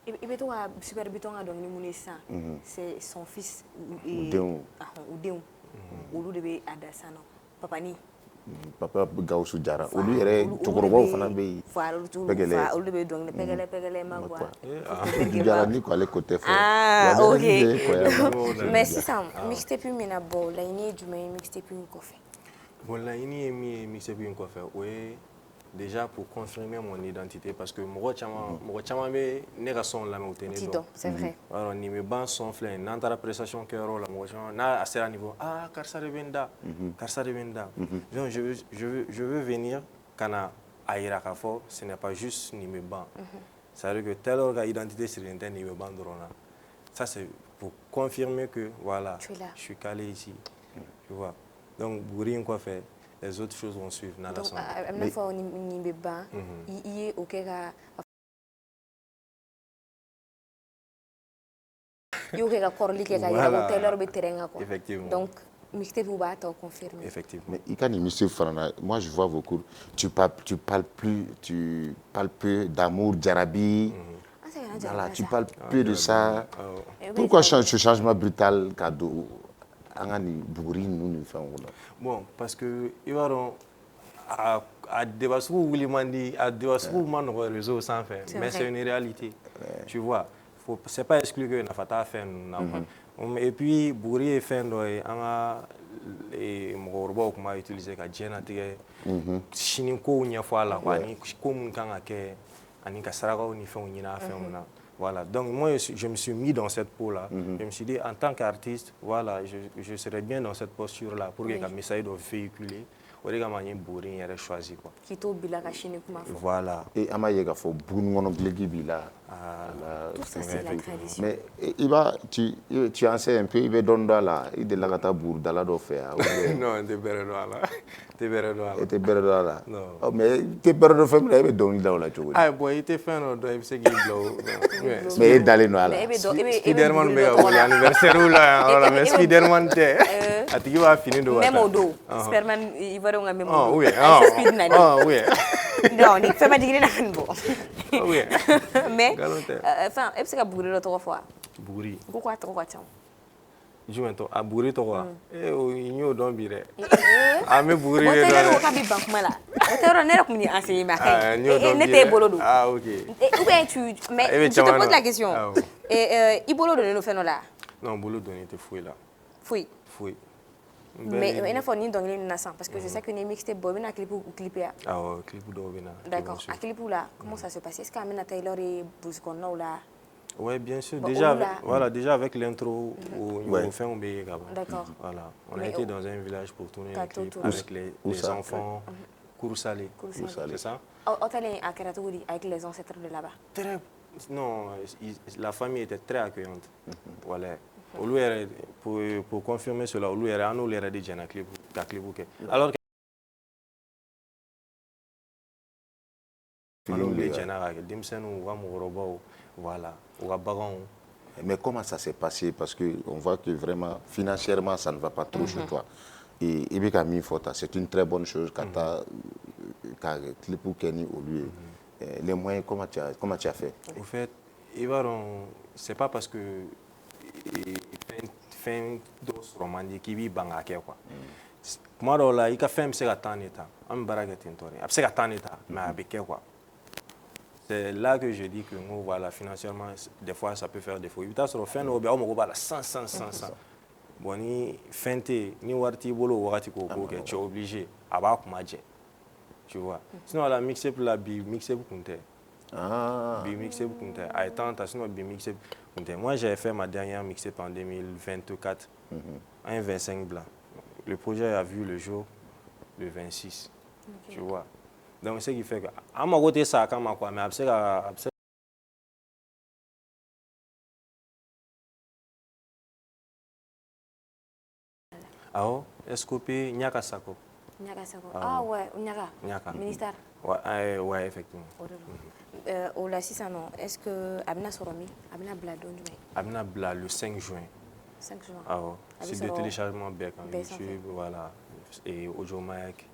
Speaker 1: I bɛ to ka Super Biton ka dɔnkili mun ye sisan c'est son fils
Speaker 2: u denw
Speaker 1: olu de bɛ a da sisan nɔ Papani
Speaker 2: Papa Gawusu Jara olu yɛrɛ cɛkɔrɔbaw fana bɛ yen
Speaker 1: olu de bɛ dɔnkili pɛgɛlɛ Magua
Speaker 2: Jara ni ko ale ko tɛ fɔ
Speaker 1: ok mais sisan mixtape min na bɔ laɲini ye jumɛn ye mixtape in kɔfɛ?
Speaker 3: Bon laɲini ye min ye mixtape in kɔfɛ o ye déjà pour confirmer mon identité parce que mɔgɔ caman bɛ ne ka son lamɛn u tɛ ne dɔn.
Speaker 1: C'est vrai.
Speaker 3: Alors nin bɛ ban son filɛ n'an taara prestation kɛyɔrɔ la mɔgɔ caman n'a sera niveau karisa de bɛ n da karisa de bɛ n da. Donc je veux venir ka na a jira k'a fɔ ce n'est pas juste nin bɛ ban. Ça veut dire que telle heure ka identité sirilen tɛ nin bɛ ban dɔrɔn na. Ça c'est pour confirmer que voilà je suis calé ici. Tu vois. Donc Buguri in kɔfɛ les autres choses vont suivre.
Speaker 1: Donc, à la fois, on y ban, il est ok ka. Il y a corps liquide qui a Taylor Beterenga quoi.
Speaker 3: Effectivement.
Speaker 1: Donc, mixtape vous va confirmer.
Speaker 3: Effectivement.
Speaker 2: Mais il y a moi je vois vos cours, tu parles peu d'amour Jarabi. Voilà, tu parles peu de ça. Pourquoi ce changement brutal cadeau?
Speaker 3: Bon, parce que il va à débat sur Willy Mandi, à débat sur mon réseau sans faire, mais c'est une réalité. Tu vois, c'est pas exclu que n'a pas fait Et puis buguri ye fɛn dɔ ye an ka mɔgɔkɔrɔbaw tun b'a utiliser ka diɲɛnatigɛ sini kow ɲɛfɔ a la quoi ani ko mun kan ka kɛ ani ka sarakaw ni fɛnw ɲini a fɛnw na. Voilà, donc moi je me suis mis dans cette peau-là. Je me suis dit en tant qu'artiste, voilà, je serais bien dans cette posture-là pour que le message soit véhiculé. O de kama n ye buguri in yɛrɛ choisi quoi.
Speaker 1: K'i to bila ka sini kuma fɔ.
Speaker 3: Voilà.
Speaker 2: Et an b'a ye k'a fɔ buguni kɔnɔ gileki b'i la.
Speaker 1: Tout ça c'est la tradition.
Speaker 2: Mais tu en sais un peu, i bɛ dɔɔnin dɔn a la, i delila ka taa burudala dɔ fɛ yan.
Speaker 3: Non, n tɛ bɛrɛ dɔn a la. N tɛ bɛrɛ dɔn a la.
Speaker 2: I tɛ bɛrɛ dɔn a la.
Speaker 3: Non.
Speaker 2: Mais i tɛ bɛrɛ dɔn fɛn min na, e bɛ dɔnkili da o la cogo di?
Speaker 3: Ah bon, i tɛ fɛn dɔ dɔn i bɛ se k'i bila o.
Speaker 2: Mais e dalen don a la.
Speaker 3: Spiderman bɛ ka wuli anniversaire la yɔrɔ la mais Spiderman tɛ. A tigi b'a fini don.
Speaker 1: Même au dos. Spiderman i b'a dɔn ka même au dos.
Speaker 3: Oui. Oui.
Speaker 1: Non, ni fɛn ma jigin na kan bɔ.
Speaker 3: Oui.
Speaker 1: Mais enfin, e bɛ se ka buguri dɔ tɔgɔ fɔ wa?
Speaker 3: Buguri.
Speaker 1: Ko k'a tɔgɔ ka ca.
Speaker 3: Jumɛn tɔgɔ? A buguri tɔgɔ wa? N y'o dɔn bi dɛ. An bɛ buguri de dɔn dɛ.
Speaker 1: Mɔtɛ ko k'a bɛ ban kuma la. O tɛ yɔrɔ ne yɛrɛ tun bɛ enseigner mais a ka ɲi. Ne
Speaker 3: bi
Speaker 1: t'e bolo don.
Speaker 3: Ah ok.
Speaker 1: Ou bien mais je te pose la question. I bolo donnen don fɛn dɔ la?
Speaker 3: Non, bolo donnen tɛ foyi la.
Speaker 1: Foyi.
Speaker 3: Foyi.
Speaker 1: Mais i n'a fɔ ni dɔnkili ninnu na sisan parce que je sais que ni mixtape bɔ i bɛna clip ya.
Speaker 3: Awɔ, clip dɔw bɛ na.
Speaker 1: D'accord. A clip là, comment ça se passe? Est-ce qu'an bɛna taa i lɔr ye burusi kɔnɔnaw la?
Speaker 3: Oui, bien sûr. Déjà avec l'intro, on fait
Speaker 1: D'accord.
Speaker 3: Voilà. On a été dans un village pour tourner un clip avec les enfants. Koursalé. C'est ça?
Speaker 1: On est allé à Karatouri avec les ancêtres de là-bas.
Speaker 3: Non, la famille était très accueillante. Voilà. Pour confirmer cela, on a dit que clip. Alors que voilà.
Speaker 2: Mais comment ça s'est passé? Parce qu'on voit que vraiment, financièrement, ça ne va pas trop chez toi. Et Ibeka Mifota, c'est une très bonne chose quand tu as clip ou Kenny au lieu. Les moyens, comment tu as fait?
Speaker 3: En fait, c'est pas parce que fin d'autres romans qui vivent banga quoi. Moi là, il a fait un peu de temps, un baraque tintori, un peu de temps, mais avec quoi. C'est là que je dis que voilà, financièrement, des fois, ça peut faire défaut. Il y a des fin au on va 100. Bon, ni fin ni warti bolo warati ko tu es obligé à bas kumaje. Tu vois. Sinon la mixtape la bi mixtape kunte. Bi mixtape kunte. A étant sinon bi mixtape kunte. Moi, j'ai fait ma dernière mixtape en 2024. Un 25 blanc. Le projet a vu le jour le 26. Tu vois. Donc, ce qui fait que, à mon côté, ça a quand même quoi, mais après, escopé, Nyaka Sako.
Speaker 1: Nyaka Sako. Ah ouais, Nyaka. Ministère.
Speaker 3: Ouais, effectivement.
Speaker 1: Au la 6 ans, est-ce que Abna Soromi, Abna Blado,
Speaker 3: Abna Bla le 5 juin.
Speaker 1: 5 juin.
Speaker 3: Ah ouais. C'est des téléchargements bec en YouTube, voilà. Et Audio Mac,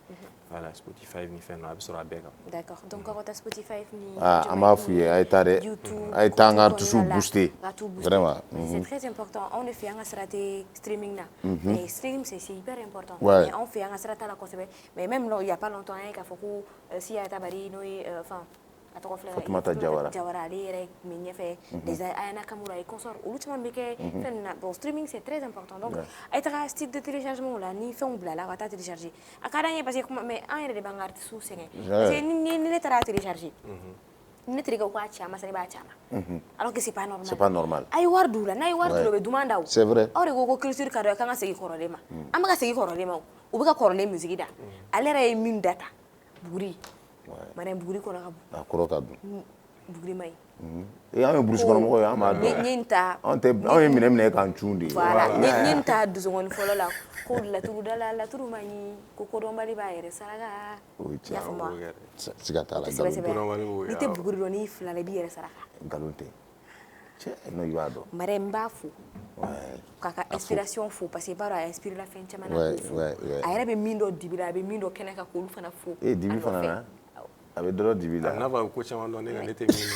Speaker 3: voilà, Spotify, ni fait sur la bec.
Speaker 1: D'accord. Donc quand tu as Spotify, ni
Speaker 2: on m'a fouillé, a été toujours boosté. Vraiment.
Speaker 1: C'est très important. On le fait en stratégie streaming là. Et stream c'est hyper important.
Speaker 2: Ouais.
Speaker 1: Et on fait en stratégie la concept. Mais même là, il y a pas longtemps il y a beaucoup si à Tabari, enfin.
Speaker 2: Fatoumata Diawara
Speaker 1: ale yɛrɛ min ɲɛfɛ déjà Ayana Kamura et consort olu caman bɛ kɛ fɛn na bon streaming c'est très important donc a ye taga site de téléchargement la ni fɛnw bilala ka taa télécharger a ka d'an ye parce que mais an yɛrɛ de b'an ka artistes sɛgɛn parce que ni ne taara télécharger ne terikɛw k'a ci a ma sani b'a ci a ma alors que c'est pas normal.
Speaker 2: C'est pas normal.
Speaker 1: A ye wari d'u la n'a ye wari d'u la u bɛ duman da o.
Speaker 2: C'est vrai.
Speaker 1: aw de ko culture ka dɔn k'an ka segin kɔrɔlen ma an bɛ ka segin kɔrɔlen ma u bɛ ka kɔrɔlen musique da ale yɛrɛ ye min da ta Buguri Madame Buguri kɔrɔ ka bon.
Speaker 2: A kɔrɔ ka bon.
Speaker 1: Buguri ma ɲi.
Speaker 2: Et an ye burusi kɔnɔmɔgɔw ye an b'a dɔn.
Speaker 1: N ye ta.
Speaker 2: Anw ye minɛ k'an cun de.
Speaker 1: Voilà n ye ta dusukɔni fɔlɔ la ko laturu da la laturu ma ɲi ko kodɔnbali b'a yɛrɛ saraka.
Speaker 2: O ye tiɲɛ.
Speaker 1: I y'a faamu wa?
Speaker 2: Siga t'a la.
Speaker 1: N'i tɛ Buguri dɔn n'i fila la i b'i yɛrɛ saraka.
Speaker 2: Nkalon tɛ. Cɛ n'o i b'a dɔn.
Speaker 1: Marème n b'a fo. K'a ka inspiration fo parce que i b'a dɔn a inspiré la fɛn caman na k'o fo. A yɛrɛ bɛ min dɔn dibi la a bɛ min dɔn kɛnɛ kan k'olu fana fo.
Speaker 2: Dibi fana na. A bɛ dɔrɔn dibi la.
Speaker 3: N'a fɔ ko caman dɔn ne ka ne tɛ min.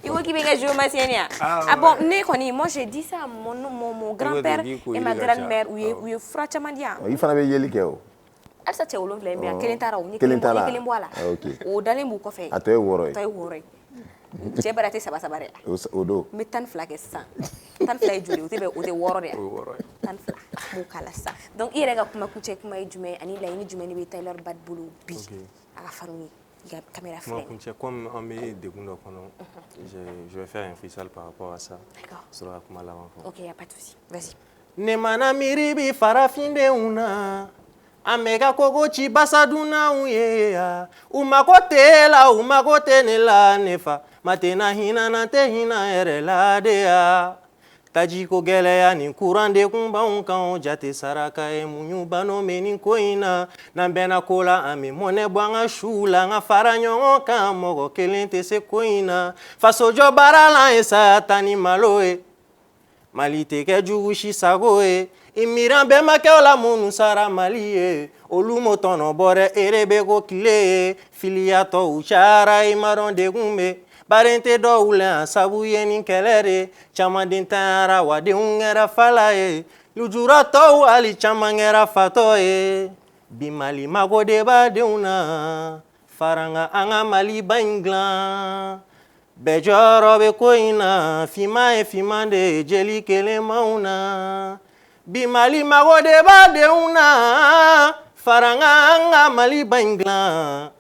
Speaker 1: I ko k'i bɛ kɛ géomatienne ya? Ah bon ne kɔni moi j'ai dit ça mon grand-père et ma grand-mère u ye fura caman di yan.
Speaker 2: I fana bɛ yeli kɛ o.
Speaker 1: Halisa cɛ 7 in bɛ yan kelen taara o n ye kelen bɔ a la. O dalen b'u kɔfɛ.
Speaker 2: A tɔ ye 6 ye.
Speaker 1: Cɛ bara tɛ 3 de la.
Speaker 2: O don.
Speaker 1: N bɛ 12 kɛ sisan. tan fila ye joli o tɛ wɔɔrɔ de ya tan fila b'o kala sisan donc i yɛrɛ ka kuma kuncɛ kuma ye jumɛn ani laɲini jumɛn de bɛ Taylor Bad bolo bi a ka farin ye i ka caméra filɛ
Speaker 3: kuma kuncɛ comme an bɛ degun dɔ kɔnɔ je vais faire un freestyle par rapport à ça sɔrɔ ka kuma laban fɔ
Speaker 1: ok y a pas de souci vas-y
Speaker 3: ne mana miiri bi farafindenw na an bɛ ka kogo ci basadunnaw ye ya u mago tɛ la u mago tɛ ne la ne fa ma tɛna hinɛ na tɛ hinɛ yɛrɛ la de ya tajiko gɛlɛya ni kuran dekun b'anw kan o jate saraka ye muɲu bano bɛ nin ko in na n'an bɛnna ko la an bɛ mɔnɛ bɔ an ka suw la an ka fara ɲɔgɔn kan mɔgɔ kelen tɛ se ko in na fasojɔ baara la an ye saya ta ni malo ye Mali tɛ kɛ jugu si sago ye i miiran bɛnbakɛw la minnu sara Mali ye olu m'o tɔnɔ bɔ dɛ e de bɛ ko tile ye filiya tɔw cayara i ma dɔn degun bɛ bari n tɛ dɔw la sabu ye nin kɛlɛ de caman den tanyara wa denw kɛra fala ye lujuratɔw hali caman kɛra fatɔ ye bi Mali mago de b'a denw na fara n ka an ka Maliba in dilan bɛɛ jɔyɔrɔ bɛ ko in na finman ye finman de ye jeli kelen m'anw na bi Mali mago de b'a denw na fara n ka an ka Maliba in dilan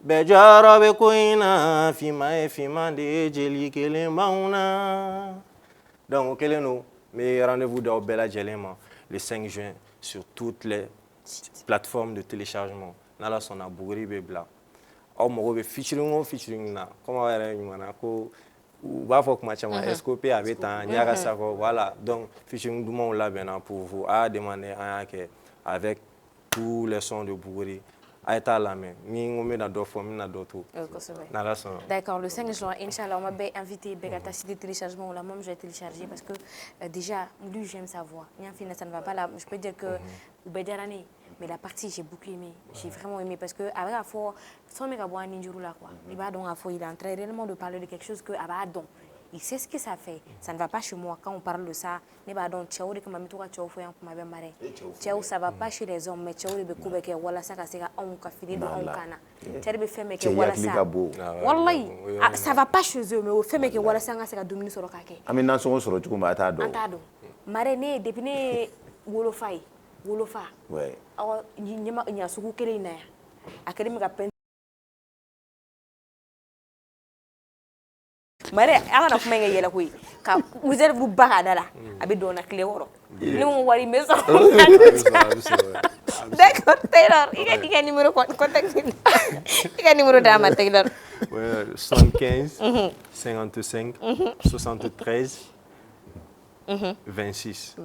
Speaker 3: bɛɛ jɔyɔrɔ bɛ ko in na finman ye finman de ye jeli kelen m'anw na donc o kelen don n bɛ rendez-vous d'aw bɛɛ lajɛlen ma le 5 juin sur toutes les plateformes de téléchargement n'Ala sɔnna Buguri bɛ bila aw mago bɛ featuring o featuring na comme aw yɛrɛ ɲuman na ko u b'a fɔ kuma caman SCOP a bɛ tan Ɲaga Sakɔ voilà donc featuring dumanw labɛnna pour vous a y'a demandé an y'a kɛ avec tous les sons de Buguri a ye taa lamɛn ni n ko n bɛna dɔ fɔ n bɛna dɔ to n'Ala sɔnna. D'accord,
Speaker 1: le 5 juin inchallah on m'a bien invité bɛɛ ka taa site de téléchargement la même je vais télécharger parce que déjà lui j'aime sa voix n y'a f'i ɲɛna ça ne va pas là je peux dire que u bɛɛ diyara ne ye mais la partie j'ai beaucoup aimé j'ai vraiment aimé parce que a bɛ ka fɔ fɛn bɛ ka bɔ a nin juru la quoi i b'a dɔn k'a fɔ il est en train réellement de parler de quelque chose que a b'a dɔn il sait ce que ça fait ça ne va pas chez moi quand on parle de ça ne b'a dɔn cɛw de kama n bɛ to ka cɛw fɔ yan kuma bɛɛ mara cɛw ça va pas chez les hommes mais cɛw de bɛ ko bɛɛ kɛ walasa ka se ka anw ka fini don anw kan na cɛ de bɛ fɛn bɛɛ kɛ walasa walayi ça va pas chez eux mais o fɛn bɛɛ kɛ walasa an ka se ka dumuni sɔrɔ k'a kɛ
Speaker 2: an bɛ nasɔngɔ sɔrɔ cogo min a t'a dɔn
Speaker 1: an t'a dɔn mare ne depuis ne ye wolofa ye wolofa aw ɲasugu kelen in na yan a kɛlen bɛ ka pɛn mare an kana kuma in kɛ yɛlɛ koyi ka uzɛri bu ba k'a da la a bɛ dɔn na tile wɔɔrɔ ne ko wari bɛ sɔrɔ d'accord Taylor i ka numéro contacte i ka numéro d'a ma Taylor
Speaker 3: 75 55 73 26.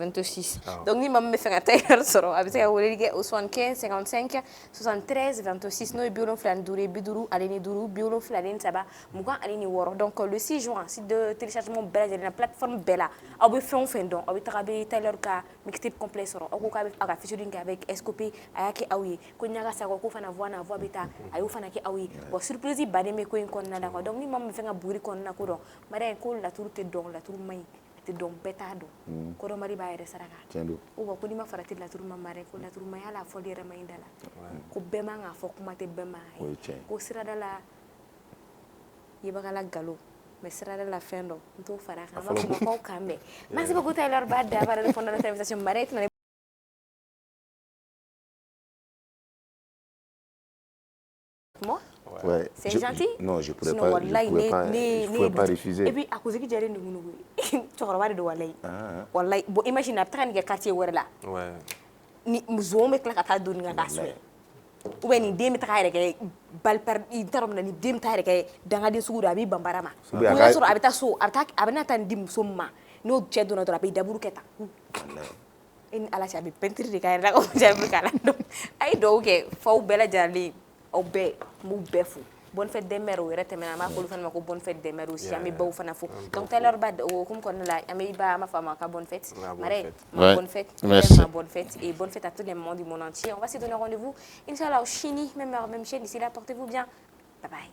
Speaker 1: Donc ni maa min bɛ fɛ ka Taylor sɔrɔ a bɛ se ka weleli kɛ au 75 55 73 26 n'o ye 75 50 ani 5 73 20 ani 6 donc le 6 juin site de téléchargement bɛɛ lajɛlen na plateforme bɛɛ la aw bɛ fɛn o fɛn dɔn aw bɛ taga bɛ Taylor ka mixtape complet sɔrɔ aw ko k'a bɛ a ka featuring kɛ avec SCOP a y'a kɛ aw ye ko Ɲaga Sakɔ ko fana voix na voix bɛ taa a y'o fana kɛ aw ye bon surprise baden bɛ ko in kɔnɔna la quoi donc ni maa min bɛ fɛ ka Buguri kɔnɔna ko dɔn mariage ko laturu tɛ dɔn laturu man ɲi donc bɛɛ t'a dɔn ko dɔ mari b'a yɛrɛ saraka o wa ko n'i ma farati laturu ma mari ko laturu ma yala fɔli yɛrɛ ma ɲi da la ko bɛɛ man k'a fɔ kuma tɛ bɛɛ ma ye ko sirada la yebagala galo mais sirada la fɛn dɔ n t'o fara kan an b'a fɔ mɔgɔw kan bɛn merci beaucoup Taylor Bad d'avoir répondu à notre invitation mari tɛna moi
Speaker 2: Ouais.
Speaker 1: C'est gentil.
Speaker 2: Non, je pourrais pas refuser.
Speaker 1: Et puis, à cause que j'ai rien de mon tu vas de Walay. Walay, bon, imagine, après, il y a quartier où elle là.
Speaker 3: Ouais.
Speaker 1: Ni muso me kla ka don nga gaswe. Ou bien ni dem ta rek bal per interom na ni dem ta rek danga de sugu da bi bambara ma. Ko ya so abita so abana tan dim so ma. No che do na do abi daburu keta. In ala cha bi pentri de ka ra ko jabi kala. Ay do ke fo bela jali au be mu befu. Bonne fête des mères ou retemena ma ko fan ma ko bonne fête des mères aussi ami baw fana fo. Donc Taylor Bad o kum kon la ami ba ma fama ka bonne fête. Mare bonne fête.
Speaker 2: Merci.
Speaker 1: Bonne fête et bonne fête à tout le monde du monde entier. On va se donner rendez-vous inchallah au Chini même heure même chaîne d'ici là portez-vous bien. Bye bye.